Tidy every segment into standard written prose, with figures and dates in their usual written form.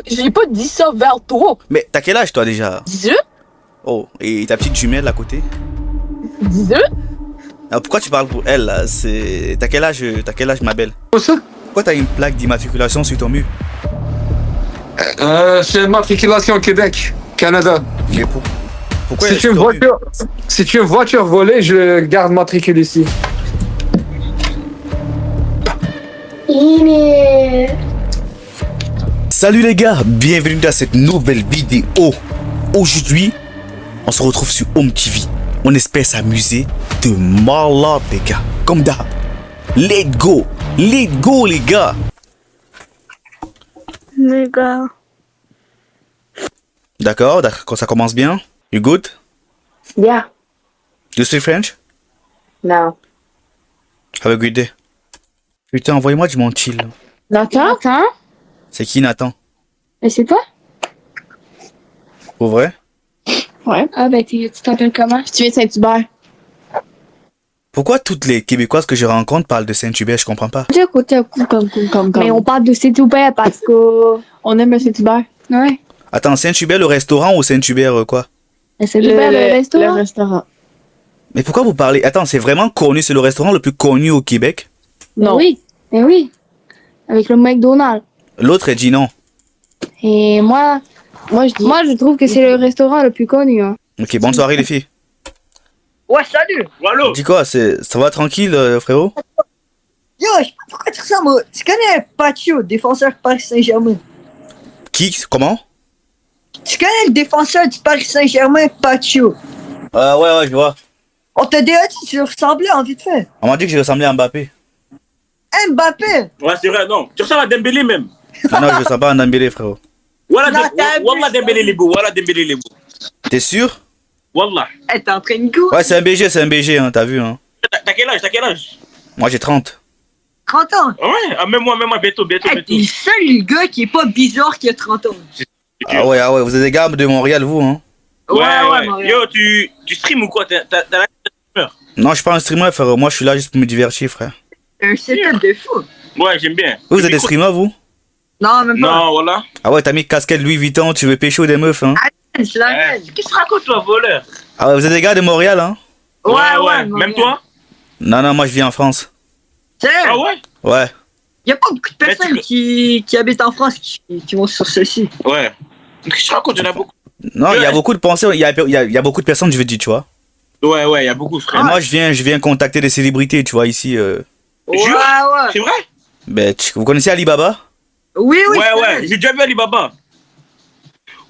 J'ai pas dit ça vers toi. Mais t'as quel âge toi déjà? 18? Oh, et ta petite jumelle à côté? 18? Alors, pourquoi tu parles pour elle là? T'as quel âge ma belle? Pour ça? Pourquoi t'as une plaque d'immatriculation sur ton mur? C'est matriculation au Québec, Canada. Mais pourquoi Si elle est tu sur une ton mur? si tu une voiture volée, je garde matricule ici. Salut les gars, bienvenue dans cette nouvelle vidéo. Aujourd'hui, on se retrouve sur Home TV. On espère s'amuser de malade les gars. Comme d'hab. Let's go les gars. Les gars. D'accord, quand ça commence bien. You good? Yeah. You speak French? No. Have a good day. Putain, envoyez-moi du monde chill. Nathan? C'est qui Nathan? Mais c'est toi? Pour vrai? Ouais. Ah ben tu t'appelles comment? Tu viens de Saint-Hubert. Pourquoi toutes les Québécoises que je rencontre parlent de Saint-Hubert? Je comprends pas. J'ai côté un coup comme. Mais on parle de Saint-Hubert parce qu'on aime le Saint-Hubert. Ouais. Attends, Saint-Hubert le restaurant ou Saint-Hubert quoi? Saint-Hubert le restaurant? Le restaurant. Mais pourquoi vous parlez? Attends, c'est vraiment connu, c'est le restaurant le plus connu au Québec? Non. Oui. Mais oui. Avec le McDonald's. L'autre elle dit non. Et moi je trouve que c'est le restaurant le plus connu. Hein. Ok, bonne soirée les filles. Ouais, salut! Allô? Dis quoi, ça va tranquille frérot? Yo, je sais pas pourquoi tu ressembles au... Tu connais Pacho, défenseur Paris Saint-Germain? Qui? Comment? Tu connais le défenseur du Paris Saint-Germain, Pacho? Ouais, je vois. On t'a déjà dit que tu ressemblais en vite fait. On m'a dit que je ressemblais à Mbappé. Mbappé! Ouais, c'est vrai, non. Tu ressembles à Dembélé même. Non, je ressemble pas à Dembélé frérot. Wallah, Dembélé les beaux. Wallah, Dembélé les beaux. T'es sûr? Wallah. Eh, t'es en train de courir? Ouais, c'est un BG, hein, t'as vu, hein. T'as quel âge? Moi j'ai 30. 30 ans? Ouais, même moi, bientôt. Eh, t'es le seul gars qui est pas bizarre qui a 30 ans. Ah ouais, vous êtes des gars de Montréal, vous, hein. Ouais. Montréal. Yo, tu stream ou quoi? T'as la streamer? Non, je suis pas un streamer, frère. Moi, je suis là juste pour me divertir, frère. Un setup de fou. Ouais, j'aime bien. Vous êtes des streamers, vous? Non, même pas. Non, voilà. Ah ouais, t'as mis casquette Louis Vuitton, tu veux pécho des meufs, hein. C'est la merde. Qu'est-ce que tu racontes, toi, voleur? Ah ouais, vous êtes des gars de Montréal, hein. Ouais. Même Montréal. toi? Non, moi je vis en France. Sérieux? Ah ouais? Ouais. Y a pas beaucoup de personnes Mais qui habitent en France qui vont sur ceci. Ouais. Qu'est-ce que tu racontes? Il y en a beaucoup. Non, il y a beaucoup de pensées, il y a beaucoup de personnes, je veux dire, tu vois. Ouais, il y a beaucoup, Et frère. moi, je viens contacter des célébrités, tu vois, ici. Ouais. C'est vrai? Ben, vous connaissez Alibaba? Oui. Ouais. J'ai déjà vu Alibaba.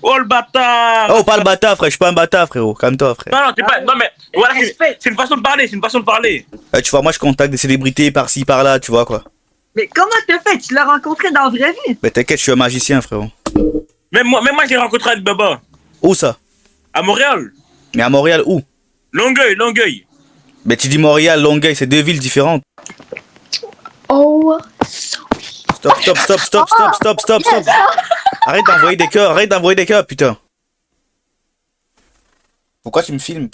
Oh, le bâtard! Oh, pas le bâtard, frère, je suis pas un bâtard, frérot. Calme-toi, frère. Non, t'es pas. Non, mais. Voilà, Respect. c'est une façon de parler. Tu vois, moi, je contacte des célébrités par-ci, par-là, tu vois, quoi. Mais comment t'as fait? Tu l'as rencontré dans la vraie vie? Ben, t'inquiète, je suis un magicien, frérot. Même moi, j'ai rencontré Alibaba. Où ça? À Montréal. Mais à Montréal, où? Longueuil. Ben, tu dis Montréal, Longueuil, c'est deux villes différentes. Oh. Stop. Arrête d'envoyer des cœurs, putain. Pourquoi tu me filmes?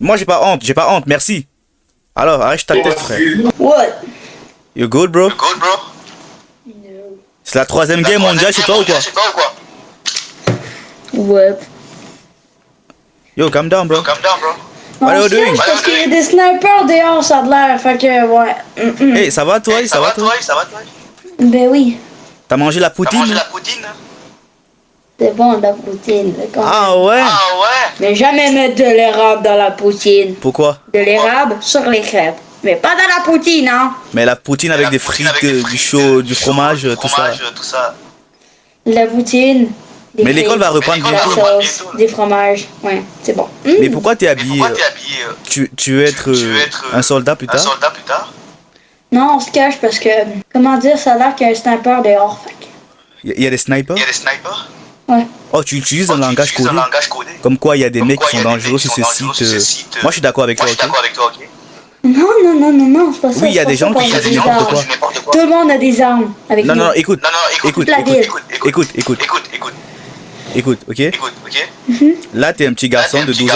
Moi, j'ai pas honte, merci. Alors, arrête ta tête, frère. What? You good, bro? C'est la troisième guerre mondiale chez toi ou quoi? Ouais. Yo, calm down, bro. Non, What are you doing? parce qu'il y a des snipers dehors, ça a de l'air, fait que ouais. Hey, ça va, toi? Ben oui. T'as mangé la poutine? C'est bon la poutine. Ah ouais? Mais jamais mettre de l'érable dans la poutine. Pourquoi? De l'érable sur les crêpes. Mais pas dans la poutine, hein. Mais la poutine avec des frites, du chaud, du fromage, tout ça. La poutine. Des Mais l'école frites, va reprendre de la bientôt. sauce, des fromages. Ouais, c'est bon. Mais pourquoi t'es habillé? Tu veux être un soldat plus tard? Non, on se cache parce que, comment dire, ça a l'air qu'il y a un sniper dehors. Fait que... Il y a des snipers? Ouais. Oh, tu utilises un langage codé? Comme quoi, il y a des mecs qui sont dangereux sur ce site. Moi, je suis d'accord avec toi, ok? Non, c'est pas ça. Oui, il y a des gens qui font n'importe quoi. Tout le monde a des armes avec nous. Non, écoute, La ville. écoute, ok? Là, t'es un petit garçon de 12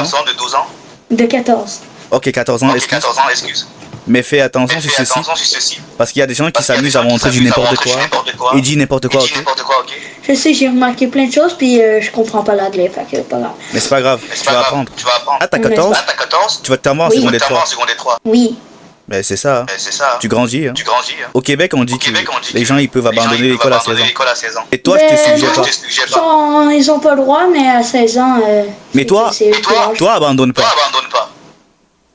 ans. De 14. Ok, 14 ans, excuse. Mais fais attention sur ceci. Parce qu'il y a des gens qui s'amusent à montrer du n'importe quoi. Et dit n'importe quoi, ok? Je sais, j'ai remarqué plein de choses, puis je comprends pas l'anglais, fait que c'est pas grave. Mais c'est pas grave, tu vas apprendre. Ah, t'as 14? Tu vas te terminer en Oui. secondaire 3. Oui. Mais c'est ça. Tu grandis. Hein. Au Québec, on dit que les gens ils peuvent abandonner l'école à 16 ans. Et toi, je te suggère pas. Ils ont pas le droit, mais à 16 ans. Mais toi, abandonne pas.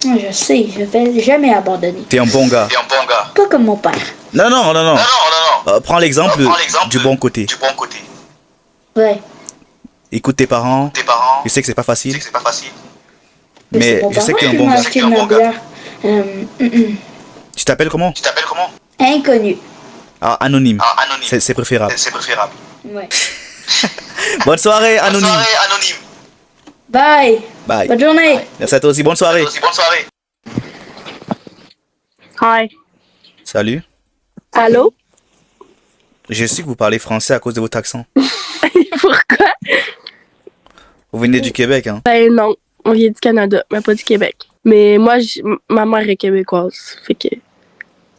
Je sais, je vais jamais abandonner. T'es un bon gars. Pas comme mon père. Non. Prends l'exemple du bon côté. Ouais. Écoute tes parents. Je sais que c'est pas facile. C'est Mais mon je sais que papa t'es un qui bon m'a gars. acheté ma bière. Tu t'appelles comment? Inconnu. Ah, anonyme. C'est préférable. Ouais. Bonne soirée, anonyme. Bye. Bye. Bonne journée. Merci à toi aussi. Bonne soirée. Hi. Salut. Allô? Je sais que vous parlez français à cause de votre accent. Pourquoi? Vous venez du Québec, hein? Ben non, on vient du Canada, mais pas du Québec. Mais moi, ma mère est québécoise, fait que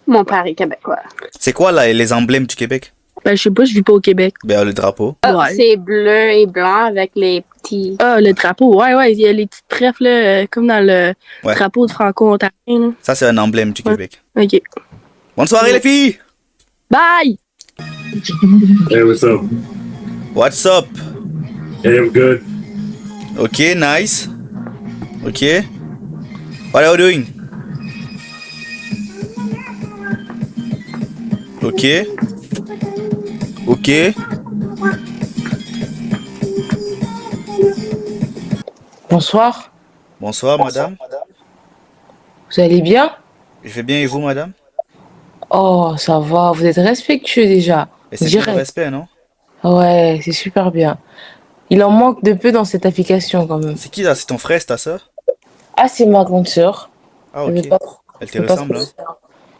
mon père est québécois. C'est quoi là, les emblèmes du Québec? Ben je sais pas, je vis pas au Québec. Ben le drapeau. Ouais. C'est bleu et blanc avec les petits... Ah, le drapeau, ouais, il y a les petites trèfles, là, comme dans le drapeau de Franco-Ontarien. Là. Ça, c'est un emblème du Québec. OK. Bonne soirée, les filles! Bye! Hey, what's up? What's up? Hey, I'm good. Okay, nice. Okay. What are you doing? Okay. Okay. Bonsoir. Bonsoir, madame. Vous allez bien? Je vais bien et vous, madame? Oh, ça va. Vous êtes respectueux déjà. Et c'est du respect, non? Ouais, c'est super bien. Il en manque de peu dans cette application quand même. C'est qui là? C'est ton frère, c'est ta soeur? Ah, c'est ma grande sœur. Ah, ok. Elle te ressemble, hein?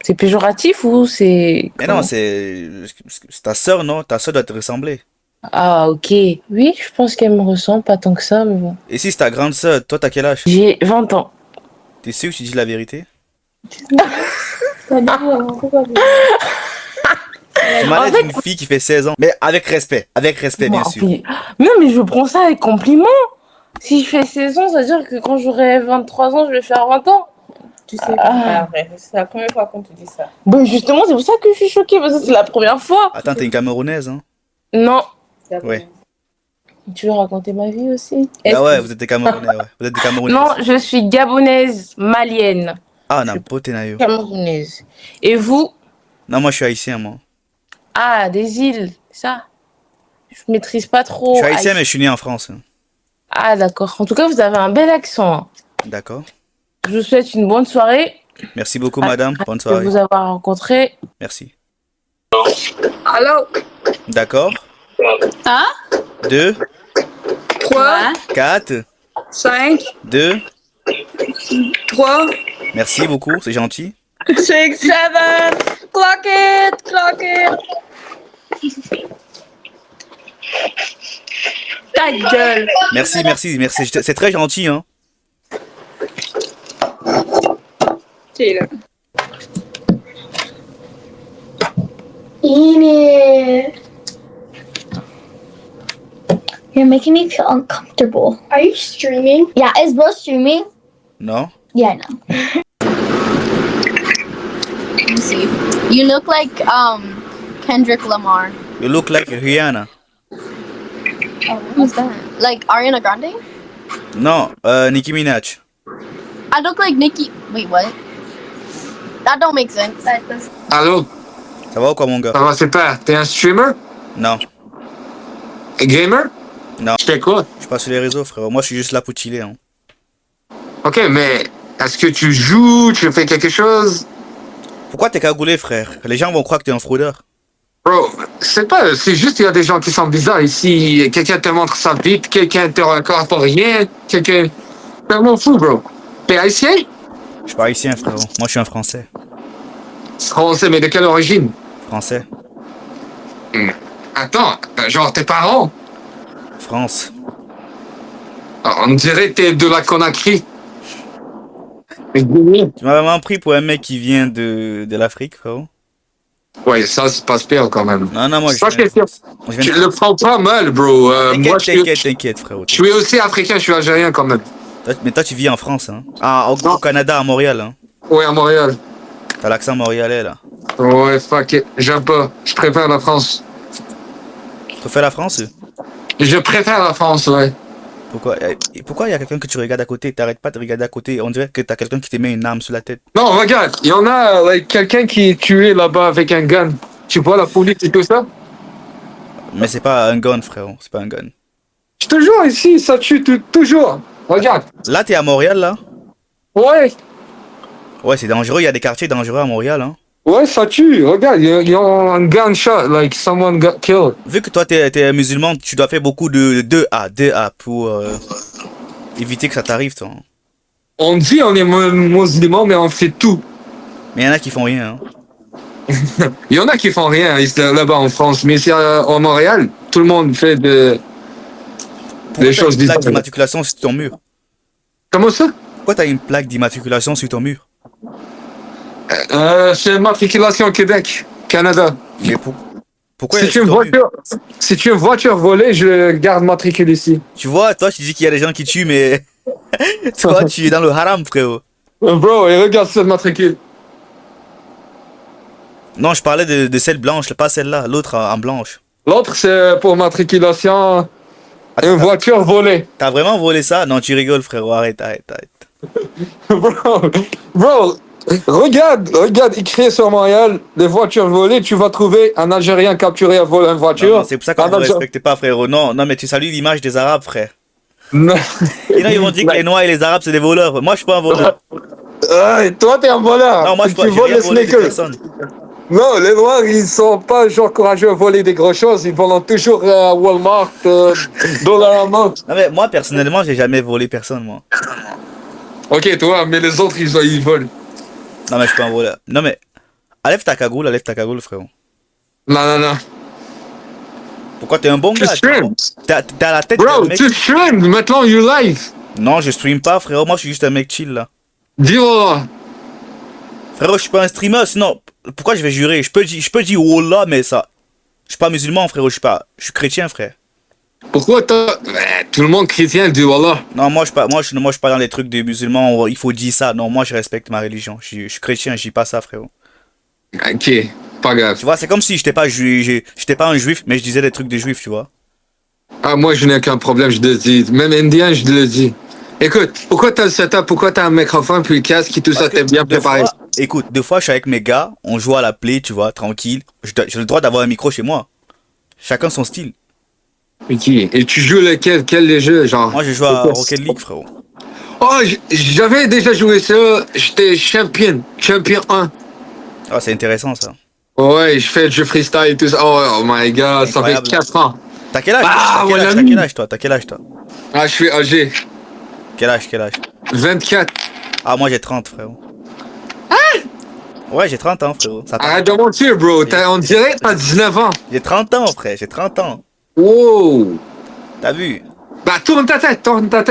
C'est péjoratif ou c'est... Mais non, c'est ta soeur, non? Ta soeur doit te ressembler. Ah, ok. Oui, je pense qu'elle me ressemble, pas tant que ça, mais bon. Et si c'est ta grande soeur, toi, t'as quel âge? J'ai 20 ans. T'es sûr que tu dis la vérité? Tu m'arrêtes une fille qui fait 16 ans. Mais avec respect, bien sûr. Non, mais je prends ça avec compliment. Si je fais 16 ans, ça veut dire que quand j'aurai 23 ans, je vais faire 20 ans. Tu sais, c'est la première fois qu'on te dit ça. Ben justement, c'est pour ça que je suis choquée, parce que c'est la première fois. Attends, t'es une Camerounaise, hein? Non. Ouais. Tu veux raconter ma vie aussi? Ah ouais, vous êtes des Camerounais, ouais. Vous êtes des Camerounaises. Non, je suis gabonaise, malienne. Ah, n'importe quoi. Camerounaise. Et vous? Non, moi, je suis haïtien, moi. Ah, des îles, ça. Je maîtrise pas trop. Je suis haïtien, mais je suis né en France. Ah, d'accord. En tout cas, vous avez un bel accent. D'accord. Je vous souhaite une bonne soirée. Merci beaucoup, madame. Bonne soirée. De vous avoir rencontré. Merci. Allô? D'accord. 1, 2, 3, 4, 5, 2, 3, merci beaucoup, c'est gentil. 6, 7, clock it. Ta gueule. Merci, c'est très gentil, hein. C'est là. Enid. You're making me feel uncomfortable. Are you streaming? Yeah, is Bro streaming? Non. Yeah, I know. Let me see. You look like Kendrick Lamar. You look like Rihanna. Who's that? Like Ariana Grande? Non, Nicki Minaj. I look like Nicki. Wait, what? That don't make sense. Allô? Ça va ou quoi, mon gars? Ça va super. T'es un streamer? Non. Un gamer? Non. Je t'écoute. Je suis pas sur les réseaux, frère. Moi, je suis juste là pour chiller, hein. Ok, mais est-ce que tu joues? Tu fais quelque chose? Pourquoi t'es cagoulé, frère? Les gens vont croire que t'es un fraudeur. Bro, c'est juste qu'il y a des gens qui sont bizarres ici. Quelqu'un te montre sa bite, quelqu'un te raconte rien, quelqu'un... Je m'en fous, bro. T'es haïtien? Je suis pas haïtien, frère. Moi, je suis un français. Français, mais de quelle origine? Français. Attends, genre tes parents? France. On dirait que t'es de la Conakry. Guinée. Tu m'as vraiment pris pour un mec qui vient de l'Afrique, frérot. Ouais, ça, c'est pas pire quand même. Non, non, moi, Ça, je viens de France. Je viens tu de le France. prends pas mal, bro. Moi, T'inquiète, frérot. je suis aussi africain, je suis algérien quand même. Mais toi, tu vis en France, hein. Ah, Non. au Canada, à Montréal, hein. Ouais, à Montréal. T'as l'accent montréalais, là. Ouais, fuck it. J'aime pas. Je préfère la France. Tu préfères la France? Je préfère la France, ouais. Pourquoi il y a quelqu'un que tu regardes à côté? T'arrêtes pas de regarder à côté. On dirait que t'as quelqu'un qui te met une arme sur la tête. Non, regarde, il y en a quelqu'un qui est tué là-bas avec un gun. Tu vois la police et tout ça? Mais c'est pas un gun, frérot. C'est pas un gun. Je te jure, ici, ça tue toujours. Regarde. Là, t'es à Montréal, là? Ouais, Ouais, c'est dangereux. Il y a des quartiers dangereux à Montréal, hein. ouais, ça tue. Regarde, il y a un gunshot, like someone got killed. Vu que toi, t'es musulman, tu dois faire beaucoup de 2A pour éviter que ça t'arrive, toi. On dit on est musulman, mais on fait tout. Mais il y en a qui font rien, hein. Il y en a qui font rien ici, là-bas en France, mais ici à Montréal, tout le monde fait des Pourquoi choses t'as une plaque bizarres. d'immatriculation sur ton mur? Comment ça? Pourquoi t'as une plaque d'immatriculation sur ton mur? C'est matriculation au Québec, Canada. Mais pourquoi Si tu, si tu es une voiture volée, je garde matricule ici. Tu vois, toi, tu dis qu'il y a des gens qui tuent, mais toi, tu es dans le haram, frérot. Bro, et regarde cette matricule. Non, je parlais de celle blanche, pas celle-là, l'autre en blanche. L'autre, c'est pour matriculation, une voiture volée. T'as vraiment volé ça? Non, tu rigoles, frérot, arrête. Bro, regarde, écrit sur Montréal, les voitures volées, tu vas trouver un Algérien capturé à voler une voiture. Non, c'est pour ça qu'on ne respecte pas, frérot. Non, mais tu salues l'image des Arabes, frère. Non. Et là, ils vont dire que les Noirs et les Arabes, c'est des voleurs. Moi, je suis pas un voleur. Et toi, t'es un voleur. Non, moi, je tu j'ai voles rien les volé de sneakers. personne. Non, les Noirs, ils sont pas genre courageux à voler des grosses choses. Ils volent toujours à Walmart, Dollarama. Non, mais moi, personnellement, j'ai jamais volé personne, moi. Ok, toi, mais les autres, ils volent. Non, mais je suis pas un voleur. Non, mais enlève ta cagoule, frérot. Non. Pourquoi t'es un bon Tu gars? stream. T'as la tête Bro, d'un mec. tu stream. Maintenant, you live. Non, je stream pas, frérot. Moi, je suis juste un mec chill, là. Dis-moi. Frérot, je suis pas un streamer, sinon, pourquoi je vais jurer? Je peux dire Wallah, mais ça. Je suis pas musulman, frérot, je suis chrétien, frère. Pourquoi t'as. Tout le monde chrétien dit Wallah. Non, moi, je suis pas dans les trucs des musulmans, il faut dire ça. Non, moi, je respecte ma religion. Je suis chrétien, je dis pas ça, frérot. Ok, pas grave. Tu vois, c'est comme si j'étais pas un juif, mais je disais des trucs des juifs, tu vois. Ah, moi, je n'ai aucun problème, je le dis. Même indien, je le dis. Écoute, pourquoi t'as le setup, pourquoi t'as un microphone, puis le casque, tout ça, t'es bien préparé. Écoute, deux fois, je suis avec mes gars, on joue à la play, tu vois, tranquille. J'ai le droit d'avoir un micro chez moi. Chacun son style. Ok, et tu joues lequel? Quel les jeux, genre? Moi, je joue à Rocket League, frérot. Oh, j'avais déjà joué ça, j'étais champion 1. Ah, c'est intéressant, ça. Ouais, je fais du freestyle et tout ça. Oh my god, ça fait 4 ans. T'as quel âge? Ah, T'as quel âge, toi? Ah, je suis âgé. Quel âge? 24. Ah, moi, j'ai 30, frérot. Hein? Ouais, j'ai 30 ans, frérot. Arrête de mentir, bro. On dirait que t'as 19 ans. J'ai 30 ans, frère, j'ai 30 ans. Wow. T'as vu? Bah, tourne ta tête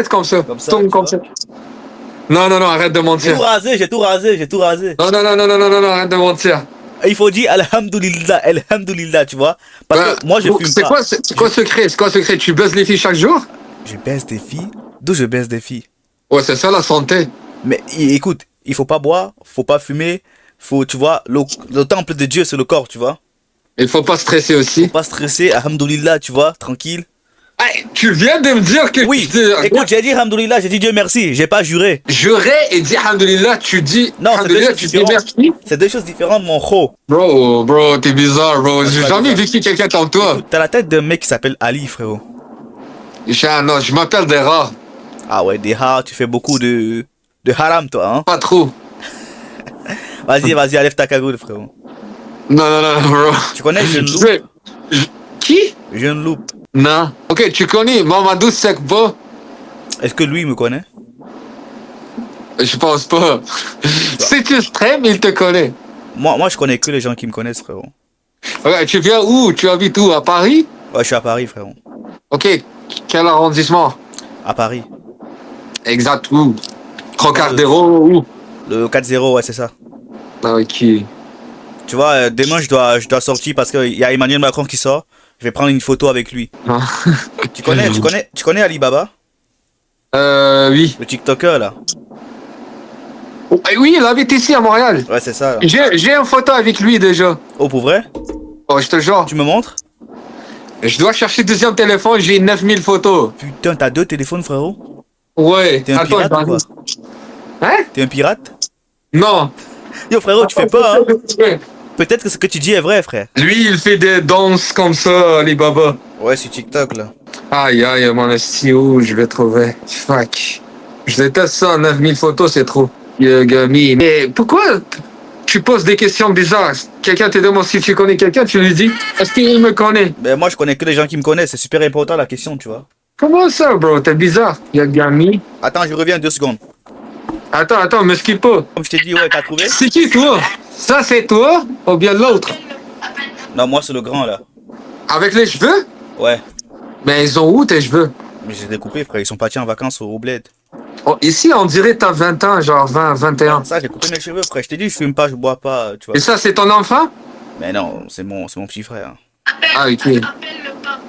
comme ça. Tourne comme ça. Non, arrête de mentir. J'ai tout rasé. Non, arrête de mentir. Il faut dire Alhamdulillah, tu vois. Parce que moi, je fume pas. C'est quoi le secret? Tu baisses les filles chaque jour? Je baisse des filles? D'où je baisse des filles? Ouais, c'est ça la santé. Mais écoute, il faut pas boire, faut pas fumer, tu vois, le temple de Dieu, c'est le corps, tu vois. Il faut pas stresser aussi. Faut pas stresser, alhamdoulilah, tu vois, tranquille. Hey, tu viens de me dire que... Oui, écoute, j'ai dit alhamdoulilah, j'ai dit Dieu merci, j'ai pas juré. Jurer et dire alhamdoulilah, tu dis... Non, tu dis merci. C'est deux choses différentes, mon kho. Bro, t'es bizarre, bro. J'ai jamais vécu quelqu'un comme toi. T'as la tête d'un mec qui s'appelle Ali, frérot. Non, je m'appelle Dera. Ah ouais, Dera, tu fais beaucoup de haram, toi, hein. Pas trop. Vas-y, enlève ta cagoule, frérot. Non, bro. Tu connais Jeune Loup? Qui? Jeune Loup. Non. Ok, tu connais Mamadou Sekbo? Est-ce que lui me connaît? Je pense pas. Si tu stream, il te connaît. Moi, je connais que les gens qui me connaissent, frérot. Ok, tu viens où? Tu habites où? À Paris? Ouais, je suis à Paris, frérot. Ok, quel arrondissement? À Paris. Exact, où? Trocadéro, où? Le 4-0, ouais, c'est ça. Ah, ok. Tu vois, demain, je dois sortir parce qu'il y a Emmanuel Macron qui sort. Je vais prendre une photo avec lui. Ah. Tu connais Alibaba? Oui. Le TikToker, là. Oh, oui, il habite ici à Montréal. Ouais, c'est ça, là. J'ai une photo avec lui déjà. Oh, pour vrai? Oh, je te jure. Tu me montres? Je dois chercher le deuxième téléphone, j'ai 9000 photos. Putain, t'as 2 téléphones, frérot? Ouais. T'es un Attends, pirate ou quoi? Hein? T'es un pirate? Non. Yo, frérot, tu fais pas, hein? Peut-être que ce que tu dis est vrai, frère. Lui, il fait des danses comme ça, Alibaba. Ouais, sur TikTok, là. Aïe, aïe, mon esti, où je vais trouver. Fuck. Je déteste ça, 9000 photos, c'est trop. Gami. Mais pourquoi tu poses des questions bizarres? Quelqu'un te demande si tu connais quelqu'un, tu lui dis, est-ce qu'il me connaît? Ben, moi, je connais que les gens qui me connaissent. C'est super important, la question, tu vois. Comment ça, bro? T'es bizarre. Gami. Attends, je reviens 2 secondes. Attends, me skip pas. Comme je t'ai dit, ouais, t'as trouvé? C'est qui, toi? Ça, c'est toi ou bien l'autre? Non, moi, c'est le grand, là. Avec les cheveux? Ouais. Mais ils ont où tes cheveux? Mais j'ai découpé, frère. Ils sont partis en vacances au bled. Oh, ici, on dirait que t'as 20 ans, genre 20, 21. Ça, j'ai coupé mes cheveux, frère. Je t'ai dit, je fume pas, je bois pas, tu vois. Et ça, c'est ton enfant? Mais non, c'est mon petit frère. Ah, ok. Appelle le pape.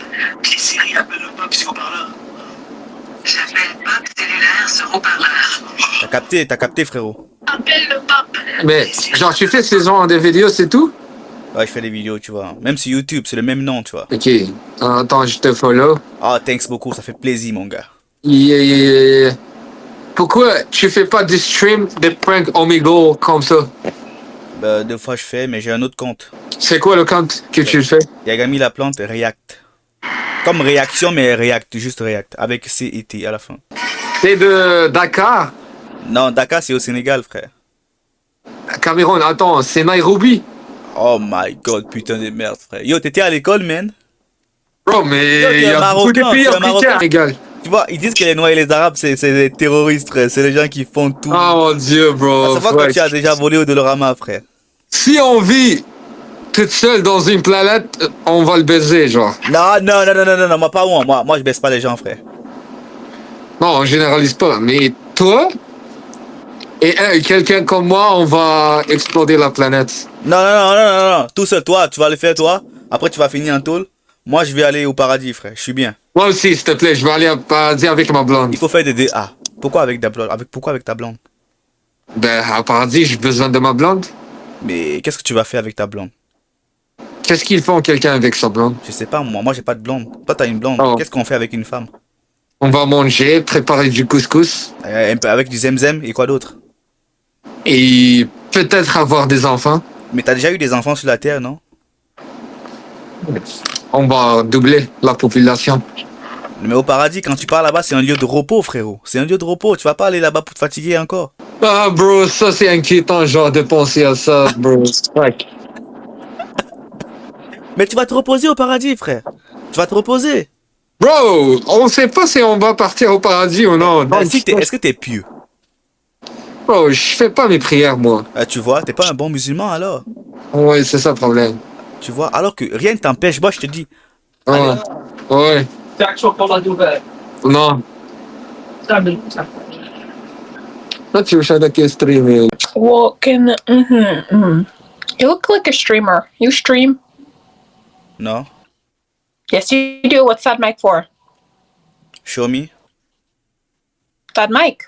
Siri, appelle le pape sur haut-parleur. J'appelle le pape cellulaire sur haut-parleur. T'as capté, frérot. Appelle le pape. Mais, genre, tu fais ces genres de vidéos, c'est tout? Ouais, je fais des vidéos, tu vois. Même sur YouTube, c'est le même nom, tu vois. Ok. Attends, je te follow. Ah, thanks beaucoup, ça fait plaisir, mon gars. Yeah. Pourquoi tu fais pas des streams, des pranks Omegle comme ça? Bah, 2 fois je fais, mais j'ai un autre compte. C'est quoi le compte que tu fais? Yagami la plante React. Comme réaction, mais React, juste React. Avec C et T à la fin. C'est de Dakar? Non, Dakar, c'est au Sénégal, frère. Cameroun, attends, c'est Nairobi? Oh my god, putain de merde, frère. Yo, t'étais à l'école, man? Bro, mais Yo, il y a beaucoup de pays africains, égal. Tu vois, ils disent que les Noirs et les Arabes, c'est des terroristes, frère. C'est les gens qui font tout. Oh mon dieu, bro. À savoir que tu as déjà volé au Dolorama, frère. Si on vit toute seule dans une planète, on va le baiser, genre. Non, moi pas moi je baisse pas les gens, frère. Non, on généralise pas, mais toi et quelqu'un comme moi, on va exploser la planète. Non, tout seul, toi, tu vas le faire, toi. Après, tu vas finir en tôle. Moi, je vais aller au paradis, frère. Je suis bien. Moi aussi, s'il te plaît, je vais aller au paradis avec ma blonde. Il faut faire des DA. Pourquoi avec ta blonde? Pourquoi avec ta blonde? Ben, au paradis, j'ai besoin de ma blonde. Mais qu'est-ce que tu vas faire avec ta blonde? Qu'est-ce qu'ils font quelqu'un avec sa blonde? Je sais pas, moi j'ai pas de blonde. Toi, t'as une blonde. Oh. Qu'est-ce qu'on fait avec une femme? On va manger, préparer du couscous. Un peu avec du zemzem et quoi d'autre? Et peut-être avoir des enfants. Mais t'as déjà eu des enfants sur la terre, non? On va doubler la population. Mais au paradis, quand tu pars là-bas, c'est un lieu de repos, frérot. C'est un lieu de repos. Tu vas pas aller là-bas pour te fatiguer encore. Ah, bro, ça c'est inquiétant, genre, de penser à ça, bro. Fuck. Mais tu vas te reposer au paradis, frère. Tu vas te reposer. Bro, on sait pas si on va partir au paradis ou non. Est-ce que t'es pieux? Bro, je fais pas mes prières, moi. Tu vois, t'es pas un bon musulman alors. Ouais, c'est ça le problème. Tu vois, alors que rien ne t'empêche. Moi, je te dis. Ouais. Ouais. Non. Là, tu veux que streamer. Well, you look like a streamer. You stream? Non. Yes, you do. What's that mic for? Show me. That mic.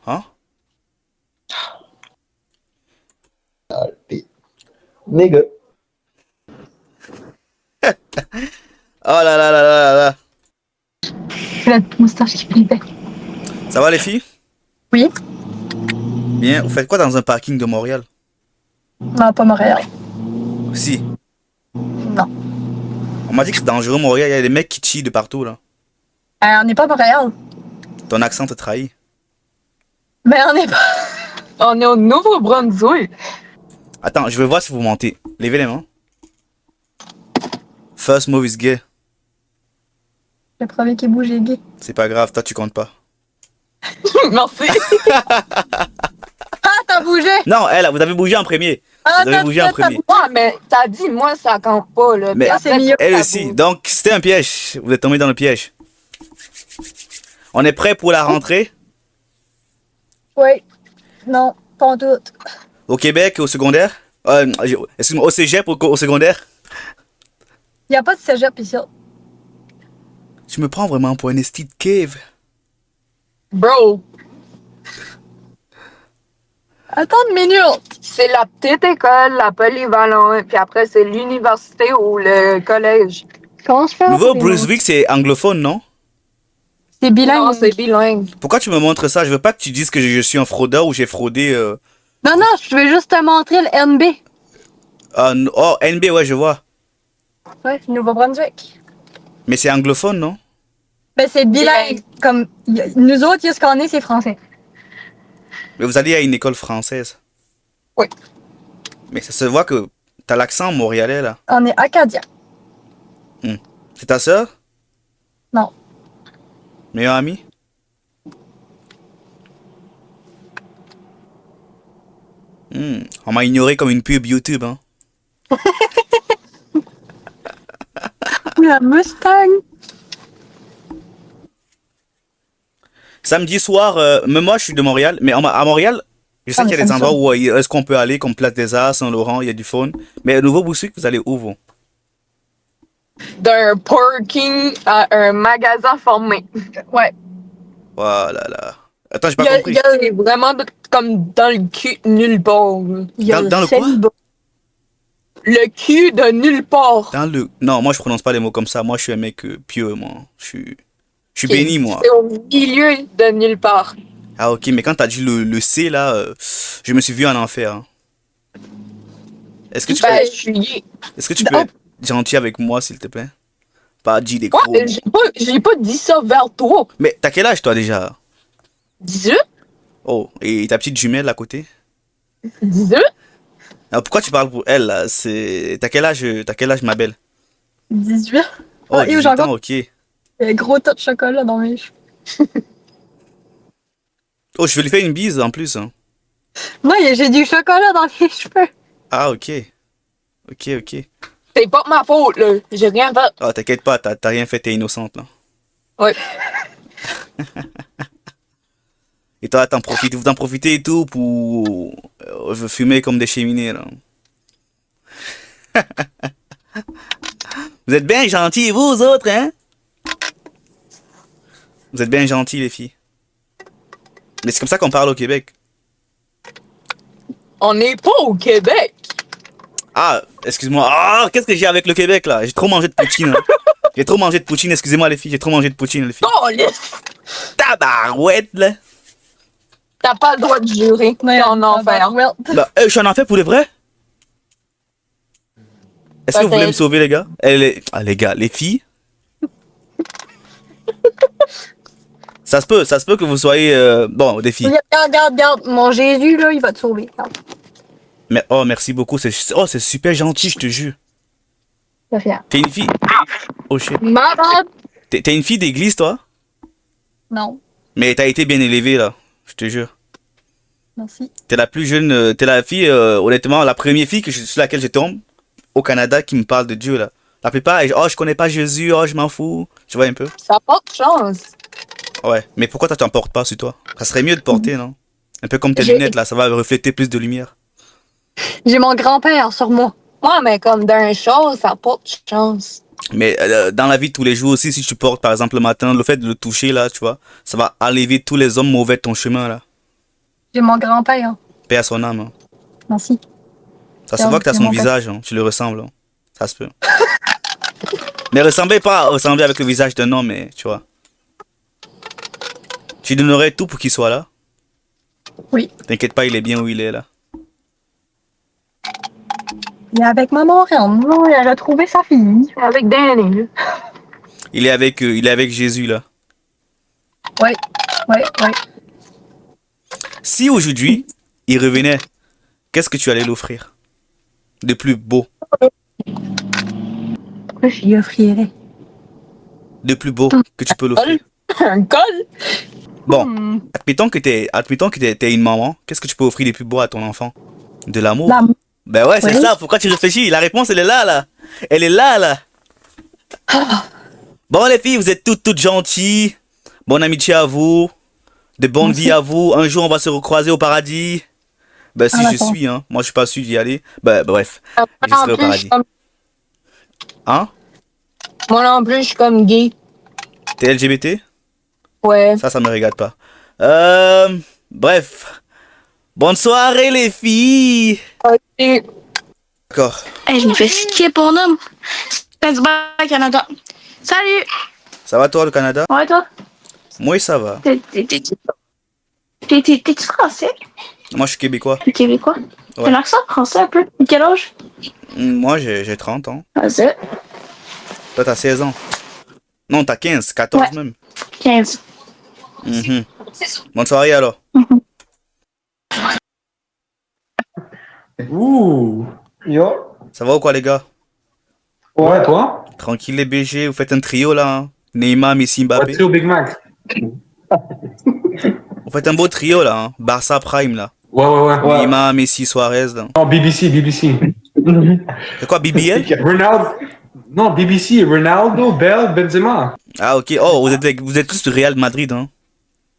Huh? Nigga. Oh là là là là là. La moustache qui flippait. Ça va les filles? Oui. Bien, vous faites quoi dans un parking de Montréal? Non, pas Montréal. Si. Non. On m'a dit que c'est dangereux Montréal, il y a des mecs qui chient de partout là. On n'est pas Montréal. Ton accent te trahit. Mais on n'est pas. On est au Nouveau-Brunswick. Attends, je veux voir si vous mentez. Levez les mains. First move is gay. Le premier qui bouge est gay. C'est pas grave, toi tu comptes pas. Merci. Ah, t'as bougé. Non, elle, vous avez bougé en premier. Ah, Vous avez bougé en premier. Ouais, mais t'as dit, moi, ça compte pas, là. Mais c'est mieux. elle aussi. Donc, c'était un piège. Vous êtes tombé dans le piège. On est prêt pour la rentrée? Oui. Non, pas en tout. Au Québec, au secondaire? Excuse-moi, au cégep, au secondaire? Il n'y a pas de cégep ici. Tu me prends vraiment pour un esti de cave. Bro, Attends une minute. c'est la petite école, la polyvalente, puis après c'est l'université ou le collège. Comment se fait? Nouveau-Brunswick, c'est anglophone, non? C'est bilingue. Non, c'est bilingue. Pourquoi tu me montres ça? Je veux pas que tu dises que je suis un fraudeur ou j'ai fraudé. Non, non, je vais juste te montrer le NB. Oh, NB, ouais, je vois. Ouais, Nouveau-Brunswick. Mais c'est anglophone, non? Ben, c'est bilingue. Comme, nous autres, ce qu'on est, c'est français. Mais vous allez à une école française. Oui. Mais ça se voit que t'as l'accent montréalais, là. On est acadien. C'est ta sœur? Non. Meilleure amie? On m'a ignoré comme une pub YouTube, hein. La Mustang. Samedi soir, même moi je suis de Montréal, mais à Montréal, je sais qu'il y a des endroits où est-ce qu'on peut aller, comme Place des Arts, Saint-Laurent, il y a du faune. Mais au Nouveau-Brunswick, vous allez où, vous? D'un parking à un magasin formé. Ouais. Voilà, là. Attends, j'ai pas compris. C'est vraiment comme dans le cul nulle part. Dans le quoi? Le cul de nulle part. Dans le... Non, moi je prononce pas les mots comme ça. Moi je suis un mec pieux, moi. Je suis béni, moi. C'est au milieu de nulle part. Ah ok, mais quand t'as dit le C, là, je me suis vu en enfer. Hein. Est-ce que tu peux... Est-ce que tu peux être gentil avec moi, s'il te plaît? Pas dit des gros... Ouais, j'ai pas dit ça vers toi. Mais t'as quel âge, toi, déjà? 18? Oh, et ta petite jumelle à côté? 18? Alors, pourquoi tu parles pour elle, là? T'as quel âge, ma belle? 18. Oh, 18 ans, ok. Il y a un gros tas de chocolat dans mes cheveux. Oh, je vais lui faire une bise, en plus. Hein. Moi, j'ai du chocolat dans mes cheveux. Ah, ok. Ok. C'est pas ma faute, là. J'ai rien fait. Ah, t'inquiète pas, t'as rien fait, t'es innocente, là. Ouais. Et toi, vous en profitez et tout pour fumer comme des cheminées, là. Vous êtes bien gentils, vous autres, hein? Vous êtes bien gentils, les filles. Mais c'est comme ça qu'on parle au Québec. On n'est pas au Québec. Ah, excuse-moi. Ah, qu'est-ce que j'ai avec le Québec, là? J'ai trop mangé de poutine, là. J'ai trop mangé de poutine, excusez-moi, les filles. J'ai trop mangé de poutine, les filles. Oh, lisse! Tabarouette, là. T'as pas le droit de jurer. T'es en enfer. Bah, je suis en enfer pour le vrai? Est-ce que vous voulez me sauver, les gars? Ah, les gars, les filles? Ça se peut que vous soyez, bon, des filles. Regarde, mon Jésus, là, il va te sauver. Regarde. Mais, oh, merci beaucoup, c'est super gentil, je te jure. T'es une fille? Oh shit. Malade. T'es une fille d'église, toi? Non, Mais t'as été bien élevée, là, je te jure. merci. T'es la plus jeune, t'es la fille, honnêtement, la première fille sur laquelle je tombe au Canada qui me parle de Dieu, là. La plupart, oh, je connais pas Jésus, oh, je m'en fous. Tu vois un peu? Ça porte chance. Ouais, mais pourquoi t'en portes pas sur toi? Ça serait mieux de porter, non? Un peu comme tes lunettes, là, ça va refléter plus de lumière. J'ai mon grand-père sur moi. Ouais, mais comme d'un chose, ça porte chance. Mais dans la vie de tous les jours aussi, si tu portes, par exemple, le matin, le fait de le toucher, là, tu vois, ça va enlever tous les hommes mauvais de ton chemin, là. J'ai mon grand-père. Paix à son âme. Hein. Merci. Ça se voit que t'as son visage, hein. Tu le ressembles. Hein. Ça se peut. Mais ressembler avec le visage d'un homme, mais tu vois. Tu donnerais tout pour qu'il soit là? Oui. T'inquiète pas, il est bien où il est, là. Il est avec maman Reine. Il a retrouvé sa fille. Avec Danny. Il est avec Jésus, là. Ouais. Si aujourd'hui, il revenait, qu'est-ce que tu allais l'offrir? De plus beau. Pourquoi je lui offrirais? De plus beau que tu peux l'offrir. Un col? Bon, admettons que t'es une maman, qu'est-ce que tu peux offrir de plus beau à ton enfant? De l'amour? L'amour. Ben ouais, c'est ça, pourquoi tu réfléchis? La réponse, elle est là, là. Elle est là, là. Bon, les filles, vous êtes toutes gentilles. Bonne amitié à vous. De bonnes Merci. vies à vous. Un jour, on va se recroiser au paradis. Ben, si Ah, je d'accord. suis, hein. Moi, je suis pas sûr d'y aller. Ben, bref. Je En serai au plus, je paradis. suis comme- Hein? moi non plus, je suis comme gay. T'es LGBT? Ouais. Ça me regarde pas. Bref. Bonne soirée, les filles. Et D'accord. Hey, je me fais skip mon homme. C'est du bye Canada. Salut! Ça va, toi, le Canada? Ouais, toi? Moi, ça va. T'es-tu français? Moi, je suis québécois. T'es québécois? Ouais. T'as l'accent français un peu? Quel âge? Moi, j'ai 30 ans. Ah, c'est Toi, t'as 16 ans. Non, t'as 15, 14 Ouais. même. 15. Mhm. Bonne soirée, alors. Ouh. Yo. Ça va ou quoi, les gars? Ouais, toi? Tranquille, les BG. Vous faites un trio, là. Hein? Neymar, Messi, Mbappé. Trio Big Mac. Vous faites un beau trio, là. Hein? Barça Prime, là. Ouais. Neymar, Messi, Suarez, là. Non, BBC. C'est quoi, BBL? Ronaldo. Non, BBC, Ronaldo, Bell, Benzema. Ah, ok. Oh, vous êtes tous du Real Madrid, hein?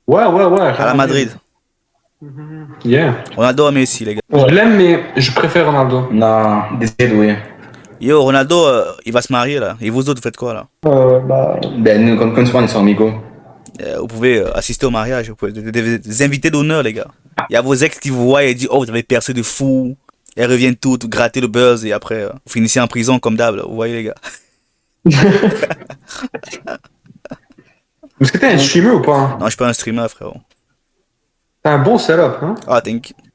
Ouais. À la Madrid. Yeah. Ronaldo, Messi, les gars. Je l'aime, mais je préfère Ronaldo. Non, désolé, oui. Yo, Ronaldo, il va se marier, là. Et vous autres, vous faites quoi, là? Ben, nous, comme souvent, nous sommes amigos. Vous pouvez assister au mariage, vous pouvez des invités d'honneur, les gars. Il y a vos ex qui vous voient et disent, oh, vous avez percé de fou. Elles reviennent toutes, gratter le buzz et après, vous finissez en prison comme d'hab, là. Vous voyez, les gars. Est-ce que t'es un streamer ou pas? Non, je suis pas un streamer, frérot. T'as un bon setup, hein? Ah,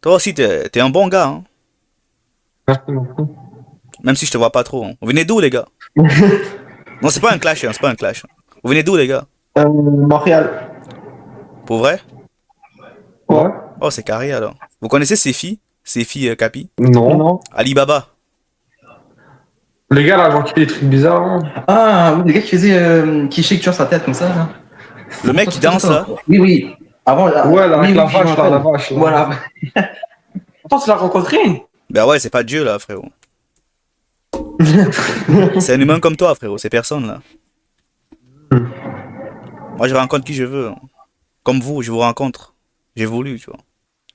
toi aussi, t'es un bon gars, hein. Merci beaucoup. Même si je te vois pas trop. Hein. Vous venez d'où, les gars? Non, c'est pas un clash, hein, c'est pas un clash. Vous venez d'où, les gars? Montréal. Pour vrai? Ouais. Oh, c'est carré, alors. Vous connaissez ces filles Capi? Non. Alibaba. Les gars, là, qui fait des trucs bizarres. Hein. Ah, oui, le gars qui faisait. Qui shake sur sa tête comme ça, là. Le mec qui danse, là? Oui. Avant, là. Ouais, là, oui, avec la oui, vache, je me là, la rappelle. vache. Là. Voilà. Attends, tu l'as rencontré? Ben ouais, c'est pas Dieu, là, frérot. C'est un humain comme toi, frérot, c'est personne, là. Moi, je rencontre qui je veux. Hein. Comme vous, je vous rencontre. J'ai voulu, tu vois.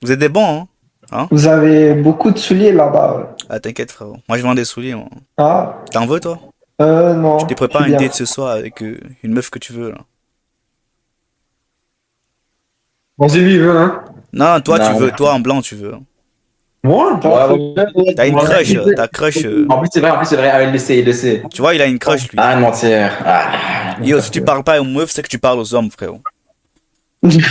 Vous êtes des bons, hein? Vous avez beaucoup de souliers là-bas. Ah, t'inquiète, frérot. Moi, je vends des souliers, moi. Ah. T'en veux, toi? Non. Je te prépare c'est une bien. date ce soir avec une meuf que tu veux, là. Vas-y, lui, il veut, hein? Non, toi, Non, tu veux. ouais. Toi, en blanc, tu veux. Moi? T'as une crush, ta crush. En plus, c'est vrai. Ah, il le sait. Tu vois, il a une crush, lui. Ah, mentir. Ah. Yo, si tu parles pas aux meufs, c'est que tu parles aux hommes, frérot.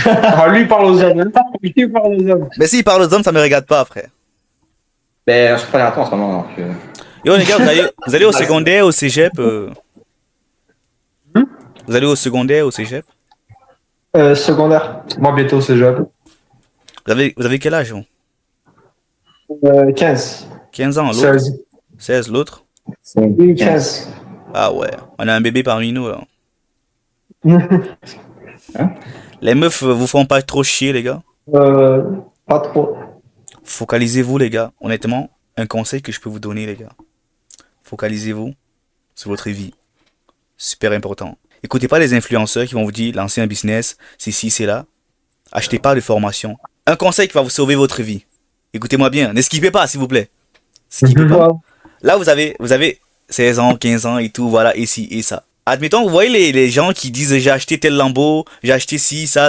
Ah, lui, il parle aux hommes. Lui, il parle aux hommes. Mais s'il parle aux hommes, ça me regarde pas, frère. Ben, je suis pas à en ce moment. Donc, Yo, les gars, vous allez au secondaire, au cégep Vous allez au secondaire, au cégep Secondaire. Moi, bientôt, c'est jeune. Vous avez quel âge, vous 15. 15 ans, l'autre 16. 16, l'autre Oui, 15. Ah ouais, on a un bébé parmi nous, là. Les meufs vous font pas trop chier, les gars? Pas trop. Focalisez-vous, les gars. Honnêtement, un conseil que je peux vous donner, les gars. Focalisez-vous sur votre vie. Super important. Écoutez pas les influenceurs qui vont vous dire lancer un business, c'est ci, c'est là. Achetez pas de formation. Un conseil qui va vous sauver votre vie. Écoutez-moi bien, n'esquivez pas, s'il vous plaît. Esquivez pas. Là, vous avez 16 ans, 15 ans et tout, voilà, et ci, et ça. Admettons, vous voyez les gens qui disent j'ai acheté tel Lambo, j'ai acheté ci, ça,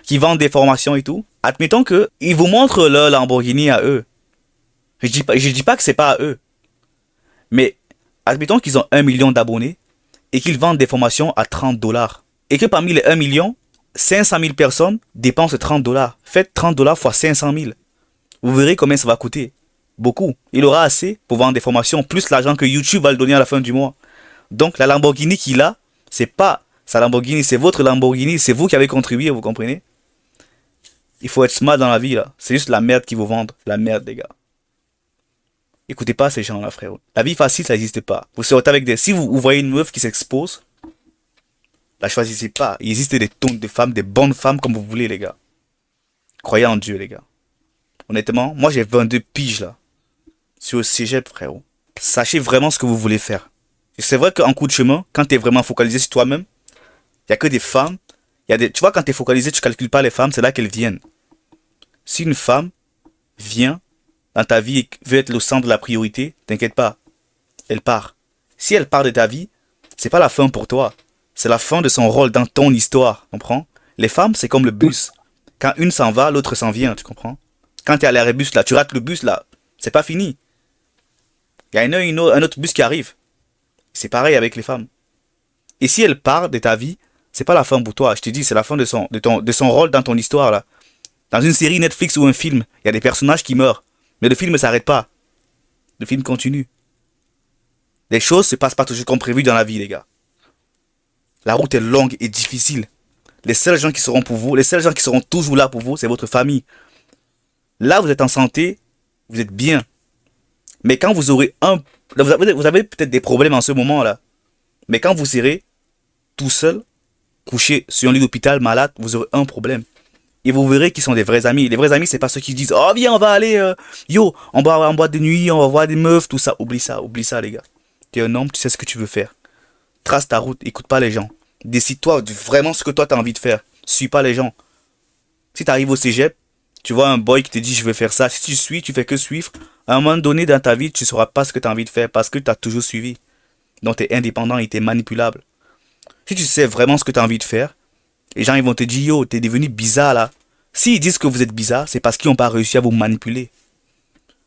qui vendent des formations et tout. Admettons que ils vous montrent leur Lamborghini à eux. Je dis pas que c'est pas à eux. Mais admettons qu'ils ont 1 million d'abonnés et qu'ils vendent des formations à 30 $. Et que parmi les 1 million, 500 000 personnes dépensent 30 $. Faites 30 $ fois 500 000. Vous verrez combien ça va coûter. Beaucoup. Il aura assez pour vendre des formations, plus l'argent que YouTube va le donner à la fin du mois. Donc la Lamborghini qu'il a, c'est pas sa Lamborghini, c'est votre Lamborghini, c'est vous qui avez contribué, vous comprenez? Il faut être smart dans la vie, là. C'est juste la merde qui vous vendent. La merde, les gars. Écoutez pas ces gens-là, frérot. La vie facile, ça n'existe pas. Vous sortez avec des... Si vous voyez une meuf qui s'expose, la choisissez pas. Il existe des tonnes de femmes, des bonnes femmes comme vous voulez, les gars. Croyez en Dieu, les gars. Honnêtement, moi j'ai 22 piges, là. Sur le cégep, frérot. Sachez vraiment ce que vous voulez faire. Et c'est vrai qu'en coup de chemin, quand tu es vraiment focalisé sur toi-même, il n'y a que des femmes Tu vois, quand tu es focalisé, tu calcules pas les femmes, c'est là qu'elles viennent. Si une femme vient dans ta vie et veut être le centre de la priorité, t'inquiète pas, elle part. Si elle part de ta vie, c'est pas la fin pour toi. C'est la fin de son rôle dans ton histoire, comprends? Les femmes, c'est comme le bus. Quand une s'en va, l'autre s'en vient, tu comprends? Quand tu es à l'arrêt bus, là, tu rates le bus, là, c'est pas fini. Il y a un autre bus qui arrive. C'est pareil avec les femmes. Et si elle part de ta vie, c'est pas la fin pour toi. Je te dis, c'est la fin de son rôle dans ton histoire, là. Dans une série Netflix ou un film, il y a des personnages qui meurent. Mais le film ne s'arrête pas. Le film continue. Les choses se passent pas toujours comme prévu dans la vie, les gars. La route est longue et difficile. Les seuls gens qui seront pour vous, les seuls gens qui seront toujours là pour vous, c'est votre famille. Là, vous êtes en santé, vous êtes bien. Mais quand vous aurez vous avez peut-être des problèmes en ce moment-là. Mais quand vous serez tout seul, couché sur un lit d'hôpital, malade, vous aurez un problème. Et vous verrez qu'ils sont des vrais amis. Les vrais amis, c'est pas ceux qui disent, oh viens, on va aller, en boîte de nuit, on va voir des meufs, tout ça. Oublie ça, les gars. Tu es un homme, tu sais ce que tu veux faire. Trace ta route, écoute pas les gens. Décide-toi vraiment ce que toi tu as envie de faire. Suis pas les gens. Si tu arrives au cégep, tu vois un boy qui te dit je veux faire ça. Si tu suis, tu fais que suivre. À un moment donné dans ta vie, tu ne sauras pas ce que tu as envie de faire parce que tu as toujours suivi. Donc tu es indépendant et tu es manipulable. Si tu sais vraiment ce que tu as envie de faire, les gens ils vont te dire yo, tu es devenu bizarre là. S'ils disent que vous êtes bizarre, c'est parce qu'ils n'ont pas réussi à vous manipuler.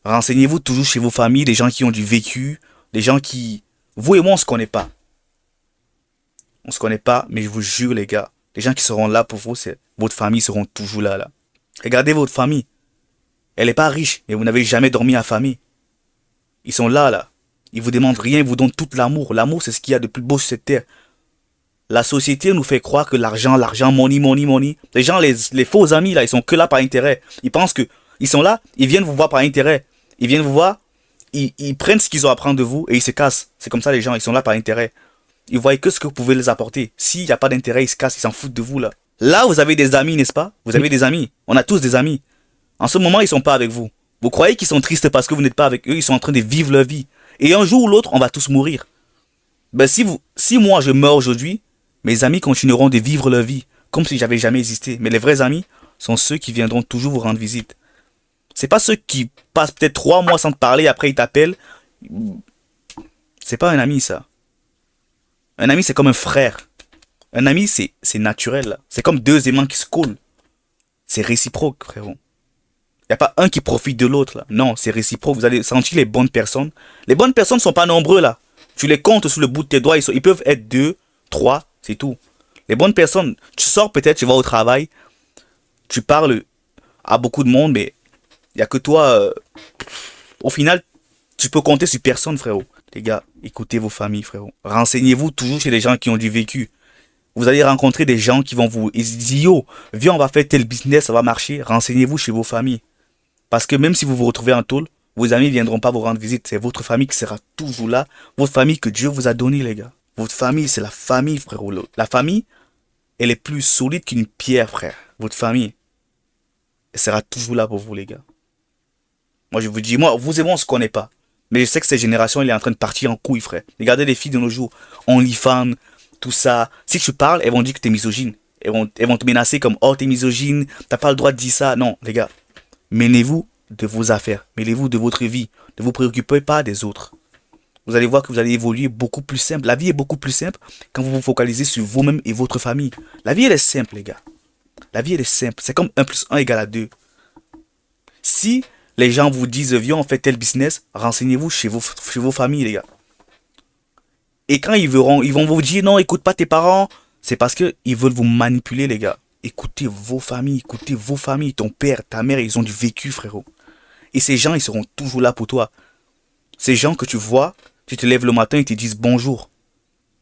Renseignez-vous toujours chez vos familles, les gens qui ont du vécu, les gens qui... Vous et moi, on se connaît pas. On se connaît pas, mais je vous jure, les gars, les gens qui seront là pour vous, c'est votre famille seront toujours là. Regardez votre famille. Elle n'est pas riche, mais vous n'avez jamais dormi à famille. Ils sont là. Ils vous demandent rien, ils vous donnent tout l'amour. L'amour, c'est ce qu'il y a de plus beau sur cette terre. La société nous fait croire que l'argent, money. Les gens, les faux amis, là, ils sont que là par intérêt. Ils pensent que ils sont là, ils viennent vous voir par intérêt. Ils viennent vous voir, ils prennent ce qu'ils ont à prendre de vous et ils se cassent. C'est comme ça les gens, ils sont là par intérêt. Ils voient que ce que vous pouvez les apporter. S'il n'y a pas d'intérêt, ils se cassent, ils s'en foutent de vous là. Là, vous avez des amis, n'est-ce pas? Vous avez des amis. On a tous des amis. En ce moment, ils sont pas avec vous. Vous croyez qu'ils sont tristes parce que vous n'êtes pas avec eux, ils sont en train de vivre leur vie. Et un jour ou l'autre, on va tous mourir. Ben si moi je meurs aujourd'hui, mes amis continueront de vivre leur vie, comme si j'avais jamais existé. Mais les vrais amis sont ceux qui viendront toujours vous rendre visite. C'est pas ceux qui passent peut-être 3 mois sans te parler, après ils t'appellent. C'est pas un ami, ça. Un ami, c'est comme un frère. Un ami, c'est naturel. C'est comme 2 aimants qui se collent. C'est réciproque, frérot. Il n'y a pas un qui profite de l'autre, là. Non, c'est réciproque. Vous allez sentir les bonnes personnes. Les bonnes personnes ne sont pas nombreux, là. Tu les comptes sur le bout de tes doigts. Ils peuvent être 2, 3, c'est tout. Les bonnes personnes, tu sors peut-être, tu vas au travail, tu parles à beaucoup de monde, mais il n'y a que toi. Au final, tu peux compter sur personne, frérot. Les gars, écoutez vos familles, frérot. Renseignez-vous toujours chez les gens qui ont du vécu. Vous allez rencontrer des gens qui vont vous dire, yo, viens, on va faire tel business, ça va marcher. Renseignez-vous chez vos familles. Parce que même si vous vous retrouvez en tôle, vos amis ne viendront pas vous rendre visite. C'est votre famille qui sera toujours là. Votre famille que Dieu vous a donnée, les gars. Votre famille, c'est la famille, frérot. La famille, elle est plus solide qu'une pierre, frère. Votre famille, elle sera toujours là pour vous, les gars. Moi, je vous dis, vous et moi, on se connaît pas. Mais je sais que cette génération, elle est en train de partir en couille, frère. Regardez les filles de nos jours. OnlyFans, tout ça. Si tu parles, elles vont dire que t'es misogyne. Elles vont te menacer comme, oh, t'es misogyne, t'as pas le droit de dire ça. Non, les gars. Mêlez-vous de vos affaires. Mêlez-vous de votre vie. Ne vous préoccupez pas des autres. Vous allez voir que vous allez évoluer beaucoup plus simple. La vie est beaucoup plus simple quand vous vous focalisez sur vous-même et votre famille. La vie, elle est simple, les gars. La vie, elle est simple. C'est comme 1 + 1 = 2. Si les gens vous disent, viens, on fait tel business, renseignez-vous chez vos familles, les gars. Et quand ils vont vous dire, non, écoute pas tes parents, c'est parce qu'ils veulent vous manipuler, les gars. Écoutez vos familles, ton père, ta mère, ils ont du vécu, frérot. Et ces gens, ils seront toujours là pour toi. Ces gens que tu vois, tu te lèves le matin, ils te disent bonjour.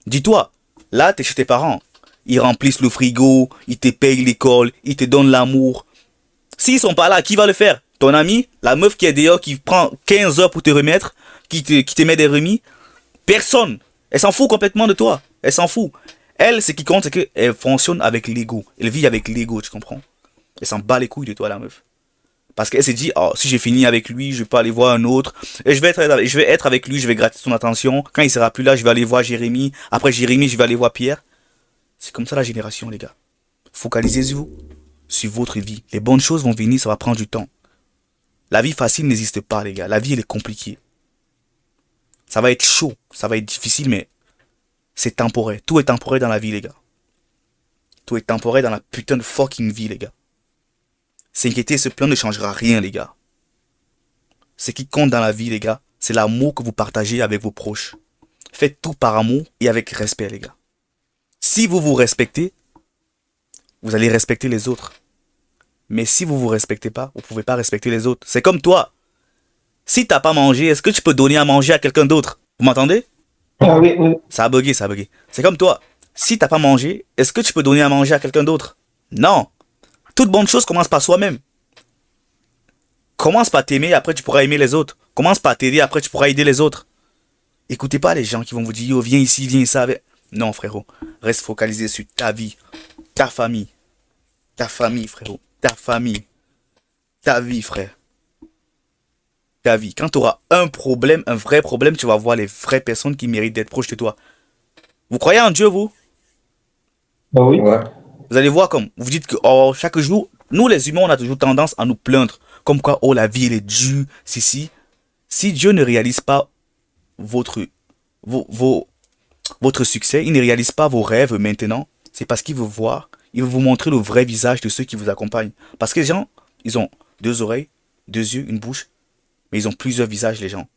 Dis-toi, là, tu es chez tes parents. Ils remplissent le frigo, ils te payent l'école, ils te donnent l'amour. S'ils sont pas là, qui va le faire? Ton ami, la meuf qui est dehors, qui prend 15 heures pour te remettre, qui te met des remis? Personne. Elle s'en fout complètement de toi. Elle s'en fout. Elle, ce qui compte, c'est qu'elle fonctionne avec l'ego. Elle vit avec l'ego, tu comprends? Elle s'en bat les couilles de toi, la meuf. Parce qu'elle s'est dit, oh, si j'ai fini avec lui, je peux aller voir un autre. Et je vais être avec lui, je vais gratter son attention. Quand il sera plus là, je vais aller voir Jérémy. Après Jérémy, je vais aller voir Pierre. C'est comme ça la génération, les gars. Focalisez-vous sur votre vie. Les bonnes choses vont venir, ça va prendre du temps. La vie facile n'existe pas, les gars. La vie, elle est compliquée. Ça va être chaud, ça va être difficile, mais c'est temporaire. Tout est temporaire dans la vie, les gars. Tout est temporaire dans la putain de fucking vie, les gars. S'inquiéter, ce plan ne changera rien, les gars. Ce qui compte dans la vie, les gars, c'est l'amour que vous partagez avec vos proches. Faites tout par amour et avec respect, les gars. Si vous vous respectez, vous allez respecter les autres. Mais si vous vous respectez pas, vous pouvez pas respecter les autres. C'est comme toi. Si t'as pas mangé, est-ce que tu peux donner à manger à quelqu'un d'autre? Vous m'entendez? Ah oui, oui. Ça a bugué, ça a bugué. C'est comme toi. Si t'as pas mangé, est-ce que tu peux donner à manger à quelqu'un d'autre? Non. Toute bonne chose commence par soi-même. Commence par t'aimer, après tu pourras aimer les autres. Commence par t'aider, après tu pourras aider les autres. Écoutez pas les gens qui vont vous dire, oh, viens ici, viens ça. Non, frérot. Reste focalisé sur ta vie, ta famille. Ta famille, frérot. Ta famille. Ta vie, frère. Ta vie. Quand tu auras un problème, un vrai problème, tu vas voir les vraies personnes qui méritent d'être proches de toi. Vous croyez en Dieu, vous? Bah oui. Ouais. Vous allez voir comme, vous dites que oh, chaque jour, nous les humains, on a toujours tendance à nous plaindre. Comme quoi, oh, la vie, elle est dure. Si Dieu ne réalise pas votre succès, il ne réalise pas vos rêves maintenant, c'est parce qu'il veut voir, il veut vous montrer le vrai visage de ceux qui vous accompagnent. Parce que les gens, ils ont 2 oreilles, 2 yeux, une bouche, mais ils ont plusieurs visages, les gens.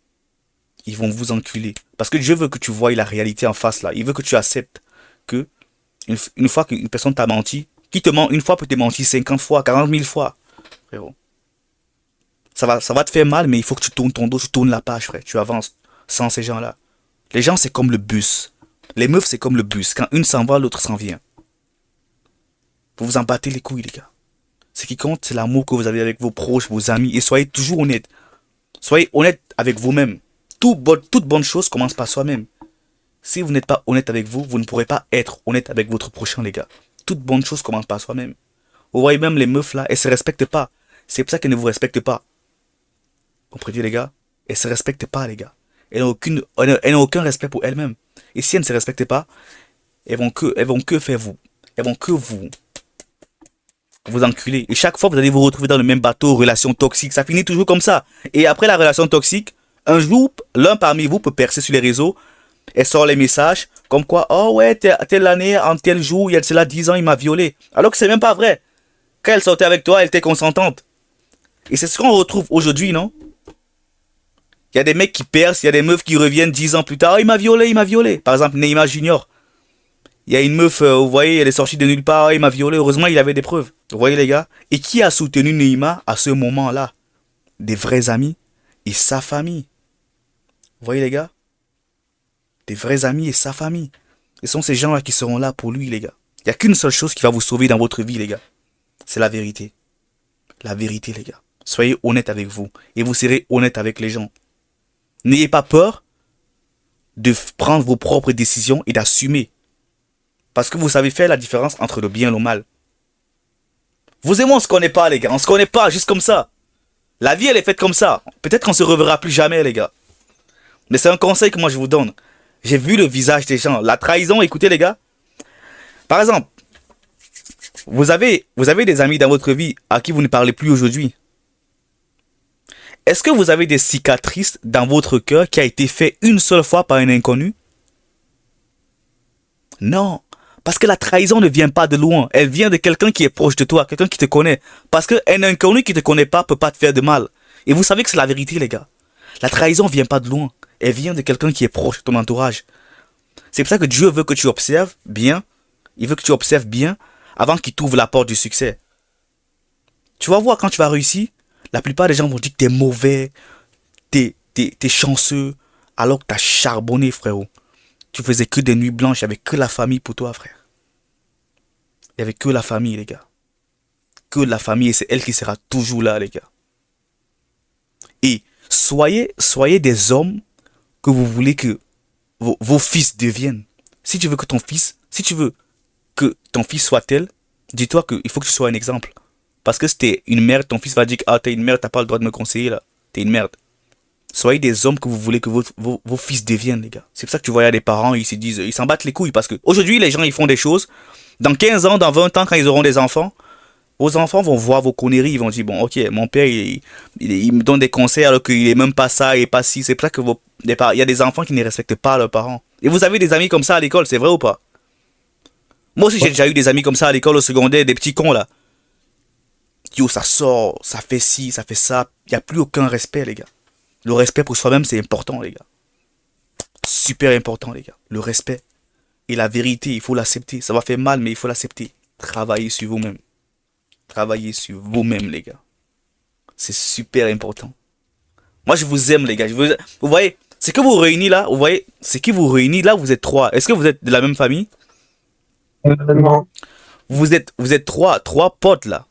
Ils vont vous enculer. Parce que Dieu veut que tu voies la réalité en face là. Il veut que tu acceptes que une fois qu'une personne t'a menti, qui te ment une fois peut te mentir 50 fois, 40 000 fois. Frérot. Ça va te faire mal, mais il faut que tu tournes ton dos, tu tournes la page, frère. Tu avances sans ces gens-là. Les gens, c'est comme le bus. Les meufs, c'est comme le bus. Quand une s'en va, l'autre s'en vient. Vous vous en battez les couilles, les gars. Ce qui compte, c'est l'amour que vous avez avec vos proches, vos amis. Et soyez toujours honnête. Soyez honnête avec vous-même. Toute bonne chose commence par soi-même. Si vous n'êtes pas honnête avec vous, vous ne pourrez pas être honnête avec votre prochain, les gars. Toute bonne chose commence par soi-même. Vous voyez même les meufs là, elles se respectent pas. C'est pour ça qu'elles ne vous respectent pas. Comprenez, les gars? Elles se respectent pas, les gars. Elles n'ont aucun respect pour elles-mêmes. Et si elles ne se respectent pas, elles vont que faire vous. Elles vont que vous enculer. Et chaque fois, vous allez vous retrouver dans le même bateau, relation toxique. Ça finit toujours comme ça. Et après la relation toxique, un jour, l'un parmi vous peut percer sur les réseaux et sort les messages comme quoi, oh ouais, telle année, en tel jour, il y a de cela 10 ans, il m'a violé. Alors que c'est même pas vrai. Quand elle sortait avec toi, elle était consentante. Et c'est ce qu'on retrouve aujourd'hui, non? Il y a des mecs qui percent, il y a des meufs qui reviennent 10 ans plus tard, oh, il m'a violé, il m'a violé. Par exemple, Neymar Junior. Il y a une meuf, vous voyez, elle est sortie de nulle part, oh, il m'a violé. Heureusement, il avait des preuves. Vous voyez, les gars? Et qui a soutenu Neymar à ce moment-là? Des vrais amis et sa famille. Vous voyez, les gars? Des vrais amis et sa famille. Ce sont ces gens-là qui seront là pour lui, les gars. Il n'y a qu'une seule chose qui va vous sauver dans votre vie, les gars. C'est la vérité. La vérité, les gars. Soyez honnête avec vous. Et vous serez honnête avec les gens. N'ayez pas peur de prendre vos propres décisions et d'assumer. Parce que vous savez faire la différence entre le bien et le mal. Vous et moi, on se connaît pas, les gars. On se connaît pas, juste comme ça. La vie, elle est faite comme ça. Peut-être qu'on se reverra plus jamais, les gars. Mais c'est un conseil que moi, je vous donne. J'ai vu le visage des gens. La trahison, écoutez, les gars. Par exemple, vous avez des amis dans votre vie à qui vous ne parlez plus aujourd'hui. Est-ce que vous avez des cicatrices dans votre cœur qui a été fait une seule fois par un inconnu? Non. Parce que la trahison ne vient pas de loin. Elle vient de quelqu'un qui est proche de toi, quelqu'un qui te connaît. Parce qu'un inconnu qui ne te connaît pas peut pas te faire de mal. Et vous savez que c'est la vérité, les gars. La trahison ne vient pas de loin. Elle vient de quelqu'un qui est proche de ton entourage. C'est pour ça que Dieu veut que tu observes bien. Il veut que tu observes bien avant qu'il t'ouvre la porte du succès. Tu vas voir quand tu vas réussir, la plupart des gens vont dire que t'es mauvais, t'es chanceux, alors que t'as charbonné, frérot. Tu faisais que des nuits blanches, il n'y avait que la famille pour toi, frère. Il n'y avait que la famille, les gars. Que la famille, et c'est elle qui sera toujours là, les gars. Et soyez des hommes que vous voulez que vos fils deviennent. Si tu veux que ton fils soit tel, dis-toi qu'il faut que tu sois un exemple. Parce que si t'es une merde, ton fils va dire, ah, t'es une merde, t'as pas le droit de me conseiller, là. T'es une merde. Soyez des hommes que vous voulez que vos fils deviennent, les gars. C'est pour ça que tu vois, il y a des parents, ils se disent, ils s'en battent les couilles. Parce que aujourd'hui, les gens, ils font des choses. Dans 15 ans, dans 20 ans, quand ils auront des enfants, vos enfants vont voir vos conneries. Ils vont dire, bon, ok, mon père, il me donne des conseils alors qu'il est même pas ça, il est pas ci. C'est pour ça que il y a des enfants qui ne respectent pas leurs parents. Et vous avez des amis comme ça à l'école, c'est vrai ou pas? Moi aussi, j'ai déjà eu des amis comme ça à l'école, au secondaire, des petits cons là. Yo, ça sort, ça fait ci, ça fait ça. Il n'y a plus aucun respect, les gars. Le respect pour soi-même, c'est important, les gars. Super important, les gars. Le respect. Et la vérité, il faut l'accepter. Ça va faire mal, mais il faut l'accepter. Travaillez sur vous-même. Travaillez sur vous-même, les gars. C'est super important. Moi, je vous aime, les gars. Vous voyez, c'est que vous réunissez là. Vous voyez, c'est qui vous réunit là, vous êtes 3. Est-ce que vous êtes de la même famille? Non. Vous êtes 3 potes là.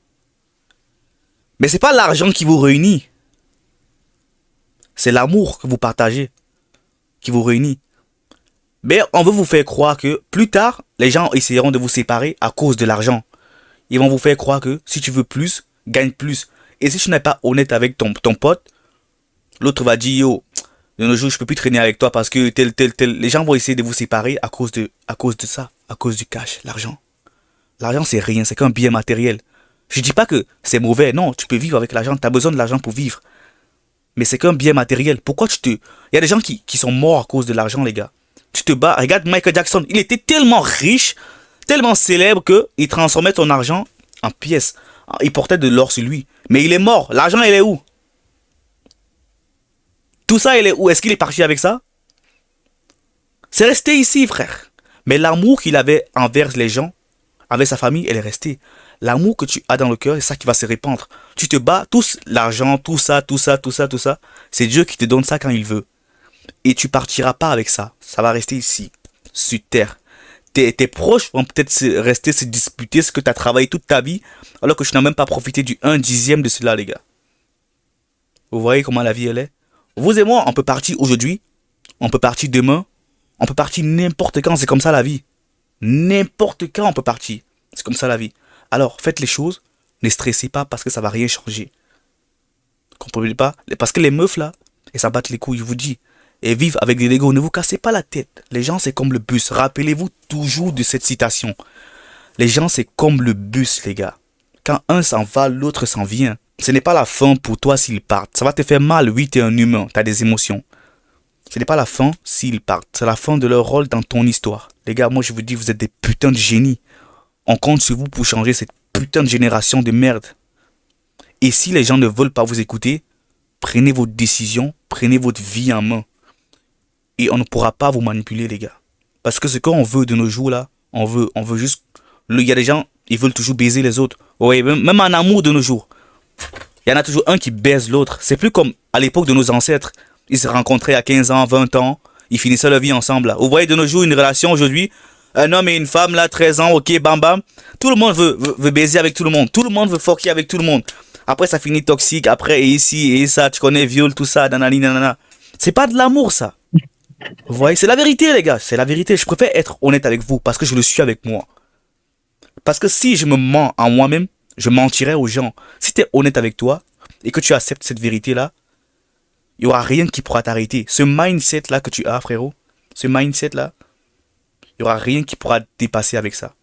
Mais c'est pas l'argent qui vous réunit. C'est l'amour que vous partagez qui vous réunit. Mais on veut vous faire croire que plus tard, les gens essaieront de vous séparer à cause de l'argent. Ils vont vous faire croire que si tu veux plus, gagne plus. Et si tu n'es pas honnête avec ton pote, l'autre va dire, yo, de nos jours, je peux plus traîner avec toi parce que tel. Les gens vont essayer de vous séparer à cause de ça, à cause du cash, l'argent. L'argent, c'est rien, c'est qu'un bien matériel. Je dis pas que c'est mauvais, non, tu peux vivre avec l'argent, tu as besoin de l'argent pour vivre. Mais c'est qu'un bien matériel. Pourquoi il y a des gens qui sont morts à cause de l'argent, les gars. Tu te bats, regarde Michael Jackson, il était tellement riche, tellement célèbre qu'il transformait son argent en pièces. Il portait de l'or sur lui. Mais il est mort, l'argent, il est où? Tout ça, il est où? Est-ce qu'il est parti avec ça? C'est resté ici, frère. Mais l'amour qu'il avait envers les gens, avec sa famille, elle est restée. L'amour que tu as dans le cœur, c'est ça qui va se répandre. Tu te bats, l'argent, tout ça, c'est Dieu qui te donne ça quand il veut. Et tu partiras pas avec ça. Ça va rester ici, sur terre. Tes proches vont peut-être rester se disputer ce que tu as travaillé toute ta vie, alors que tu n'as même pas profité du 1/10 de cela, les gars. Vous voyez comment la vie elle est? Vous et moi, on peut partir aujourd'hui, on peut partir demain, on peut partir n'importe quand, c'est comme ça la vie. N'importe quand on peut partir. C'est comme ça la vie. Alors, faites les choses, ne stressez pas parce que ça va rien changer. Comprenez pas? Parce que les meufs là, elles s'abattent les couilles, je vous dis. Et vivent avec des Legos, ne vous cassez pas la tête. Les gens c'est comme le bus. Rappelez-vous toujours de cette citation. Les gens c'est comme le bus, les gars. Quand un s'en va, l'autre s'en vient. Ce n'est pas la fin pour toi s'ils partent. Ça va te faire mal, oui, t'es un humain, t'as des émotions. Ce n'est pas la fin s'ils partent. C'est la fin de leur rôle dans ton histoire. Les gars, moi je vous dis, vous êtes des putains de génies. On compte sur vous pour changer cette putain de génération de merde. Et si les gens ne veulent pas vous écouter, prenez vos décisions, prenez votre vie en main. Et on ne pourra pas vous manipuler, les gars. Parce que ce qu'on veut de nos jours là, on veut juste... Il y a des gens, ils veulent toujours baiser les autres. Ouais, même en amour de nos jours. Il y en a toujours un qui baise l'autre. C'est plus comme à l'époque de nos ancêtres. Ils se rencontraient à 15 ans, 20 ans. Ils finissaient leur vie ensemble. Là. Vous voyez de nos jours une relation aujourd'hui. Un homme et une femme, là, 13 ans, ok, bam bam. Tout le monde veut baiser avec tout le monde. Tout le monde veut fucker avec tout le monde. Après, ça finit toxique. Après, et ici, et ça, tu connais, viol, tout ça, nanani, nanana. C'est pas de l'amour, ça. Vous voyez, c'est la vérité, les gars. C'est la vérité. Je préfère être honnête avec vous parce que je le suis avec moi. Parce que si je me mens en moi-même, je mentirais aux gens. Si tu es honnête avec toi et que tu acceptes cette vérité-là, il n'y aura rien qui pourra t'arrêter. Ce mindset-là que tu as, frérot, ce mindset-là, il n'y aura rien qui pourra dépasser avec ça.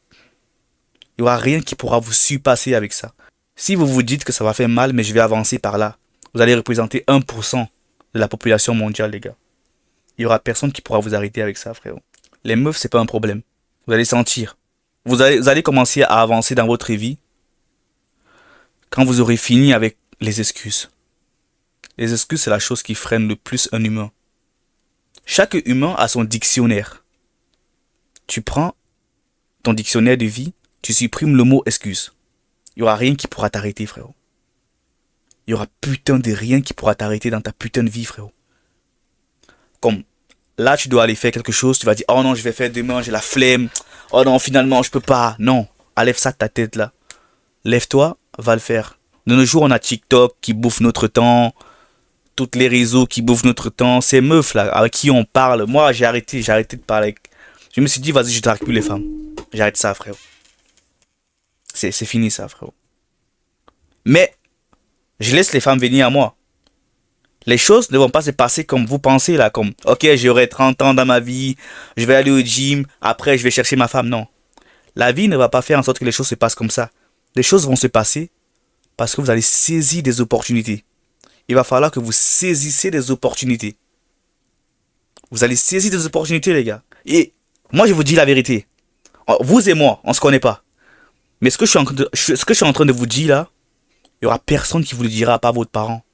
Il n'y aura rien qui pourra vous surpasser avec ça. Si vous vous dites que ça va faire mal, mais je vais avancer par là, vous allez représenter 1% de la population mondiale, les gars. Il n'y aura personne qui pourra vous arrêter avec ça, frérot. Les meufs, c'est pas un problème. Vous allez sentir. Vous allez commencer à avancer dans votre vie quand vous aurez fini avec les excuses. Les excuses, c'est la chose qui freine le plus un humain. Chaque humain a son dictionnaire. Tu prends ton dictionnaire de vie, tu supprimes le mot excuse. Il n'y aura rien qui pourra t'arrêter, frérot. Il y aura putain de rien qui pourra t'arrêter dans ta putain de vie, frérot. Comme là, tu dois aller faire quelque chose, tu vas dire, oh non, je vais faire demain, j'ai la flemme. Oh non, finalement, je peux pas. Non, enlève ça de ta tête là. Lève-toi, va le faire. De nos jours, on a TikTok qui bouffe notre temps. Toutes les réseaux qui bouffent notre temps. Ces meufs là, avec qui on parle. Moi, j'ai arrêté de parler. Je me suis dit, vas-y, je drague plus les femmes. J'arrête ça, frérot. C'est fini ça, frérot. Mais, je laisse les femmes venir à moi. Les choses ne vont pas se passer comme vous pensez là, comme, ok, j'aurai 30 ans dans ma vie, je vais aller au gym, après je vais chercher ma femme, non. La vie ne va pas faire en sorte que les choses se passent comme ça. Les choses vont se passer parce que vous allez saisir des opportunités. Il va falloir que vous saisissez des opportunités. Vous allez saisir des opportunités, les gars. Et moi, je vous dis la vérité. Vous et moi, on se connaît pas. Mais ce que je suis en train de vous dire là, il y aura personne qui vous le dira, à part votre parent.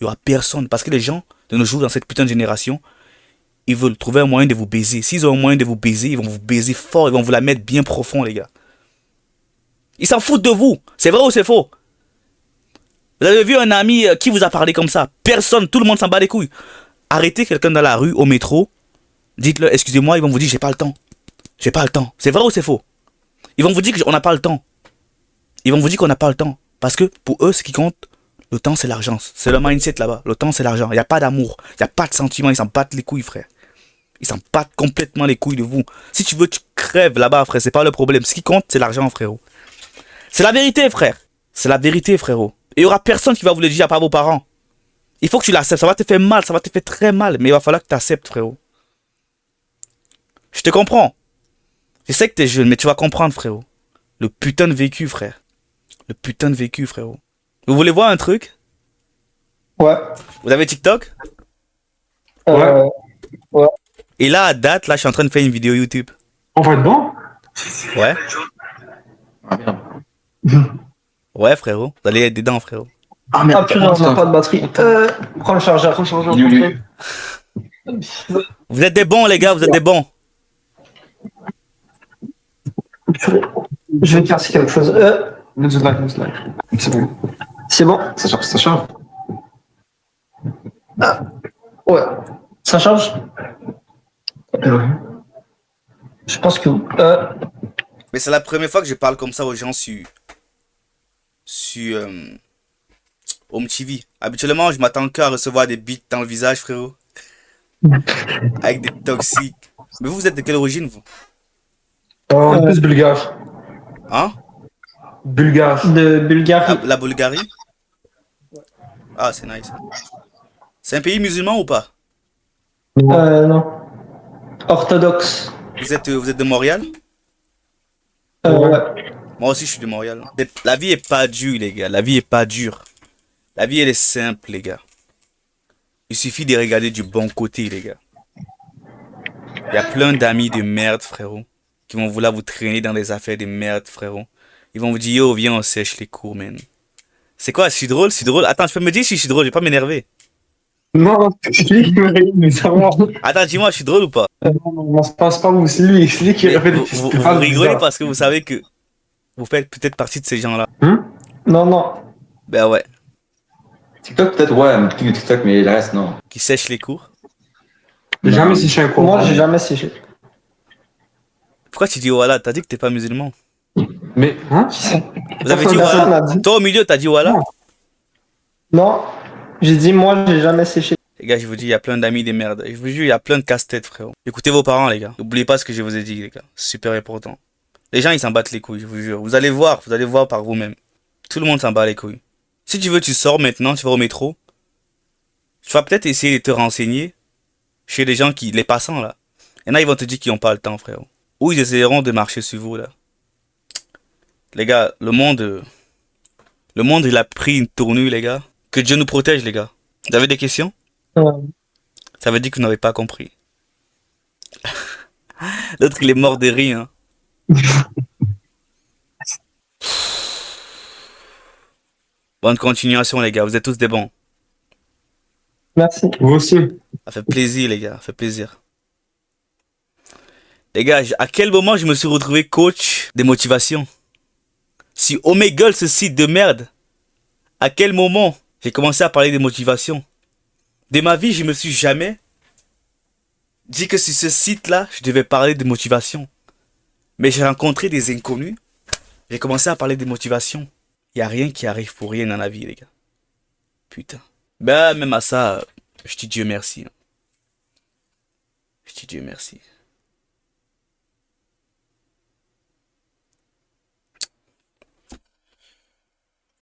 Il y aura personne. Parce que les gens de nos jours, dans cette putain de génération, ils veulent trouver un moyen de vous baiser. S'ils ont un moyen de vous baiser, ils vont vous baiser fort. Ils vont vous la mettre bien profond, les gars. Ils s'en foutent de vous. C'est vrai ou c'est faux? Vous avez vu un ami qui vous a parlé comme ça? Personne. Tout le monde s'en bat les couilles. Arrêtez quelqu'un dans la rue, au métro. Dites-le, excusez-moi. Ils vont vous dire, j'ai pas le temps. J'ai pas le temps. C'est vrai ou c'est faux? Ils vont vous dire qu'on n'a pas le temps. Ils vont vous dire qu'on n'a pas le temps. Parce que pour eux, ce qui compte, le temps, c'est l'argent. C'est le mindset là-bas. Le temps, c'est l'argent. Il n'y a pas d'amour. Il n'y a pas de sentiment. Ils s'en battent les couilles, frère. Ils s'en battent complètement les couilles de vous. Si tu veux, tu crèves là-bas, frère. C'est pas le problème. Ce qui compte, c'est l'argent, frérot. C'est la vérité, frère. C'est la vérité, frérot. Et il n'y aura personne qui va vous le dire à part vos parents. Il faut que tu l'acceptes. Ça va te faire mal. Ça va te faire très mal. Mais il va falloir que tu acceptes, frérot. Je te comprends. Je sais que tu es jeune, mais tu vas comprendre, frérot. Le putain de vécu, frère. Le putain de vécu, frérot. Vous voulez voir un truc? Ouais. Vous avez TikTok? Ouais. Ouais. Et là, à date, là, je suis en train de faire une vidéo YouTube. On va être bon? Ouais. Ouais, frérot. Vous allez être dedans, frérot. Ah merde, on n'a pas de batterie. Prends le chargeur. Vous êtes des bons, les gars, vous êtes des bons. Je vais te faire quelque chose. C'est bon? Ça charge, ça charge. Ah. Ouais. Ça charge? Je pense que... Mais c'est la première fois que je parle comme ça aux gens sur Home TV. Habituellement, je m'attends qu'à recevoir des beats dans le visage, frérot. Avec des toxiques. Mais vous êtes de quelle origine, vous? Plus bulgare. Hein? Bulgare. De Bulgarie. La Bulgarie? Ah, c'est nice. C'est un pays musulman ou pas? Non. Orthodoxe. Vous êtes de Montréal? Ouais. Moi aussi, je suis de Montréal. La vie est pas dure, les gars. La vie est pas dure. La vie, elle est simple, les gars. Il suffit de regarder du bon côté, les gars. Il y a plein d'amis de merde, frérot, qui vont vouloir vous traîner dans des affaires de merde, frérot. Ils vont vous dire, yo, viens, on sèche les cours, man. C'est quoi, je suis drôle, je suis drôle. Attends, tu peux me dire si je suis drôle, je vais pas m'énerver. Non, c'est lui qui me réunit, mais ça va. Attends, dis-moi, je suis drôle ou pas? Non, c'est pas vous, c'est lui qui a fait des petites Vous phrases rigolez bizarres. parce que vous savez que vous faites peut-être partie de ces gens-là. Non, non. Ben ouais. TikTok, peut-être, ouais, un petit TikTok, mais le reste, non. Qui sèchent les cours. J'ai jamais séché un cours. Moi, j'ai jamais séché. Pourquoi tu dis voilà? T'as dit que t'es pas musulman. Mais, hein? Vous avez dit voilà. Toi au milieu, t'as dit voilà. Non, j'ai dit moi, j'ai jamais séché. Les gars, je vous dis, il y a plein d'amis des merdes. Je vous jure, il y a plein de casse-têtes, frérot. Écoutez vos parents, les gars. N'oubliez pas ce que je vous ai dit, les gars. Super important. Les gens, ils s'en battent les couilles, je vous jure. Vous allez voir par vous-même. Tout le monde s'en bat les couilles. Si tu veux, tu sors maintenant, tu vas au métro. Tu vas peut-être essayer de te renseigner chez les gens les passants, là. Et là, ils vont te dire qu'ils n'ont pas le temps, frérot. Ou ils essaieront de marcher sur vous, là. Les gars, le monde, il a pris une tournure, les gars. Que Dieu nous protège, les gars. Vous avez des questions? Ça veut dire que vous n'avez pas compris. L'autre, il est mort de rire. Hein. Bonne continuation, les gars. Vous êtes tous des bons. Merci. Vous aussi. Ça fait plaisir, les gars. Ça fait plaisir. Les gars, à quel moment je me suis retrouvé coach de motivation? Si Omegle, ce site de merde, à quel moment j'ai commencé à parler de motivation? De ma vie, je me suis jamais dit que sur ce site-là, je devais parler de motivation. Mais j'ai rencontré des inconnus. J'ai commencé à parler de motivation. Il n'y a rien qui arrive pour rien dans la vie, les gars. Putain. Ben, même à ça, je dis Dieu merci. Je dis Dieu merci.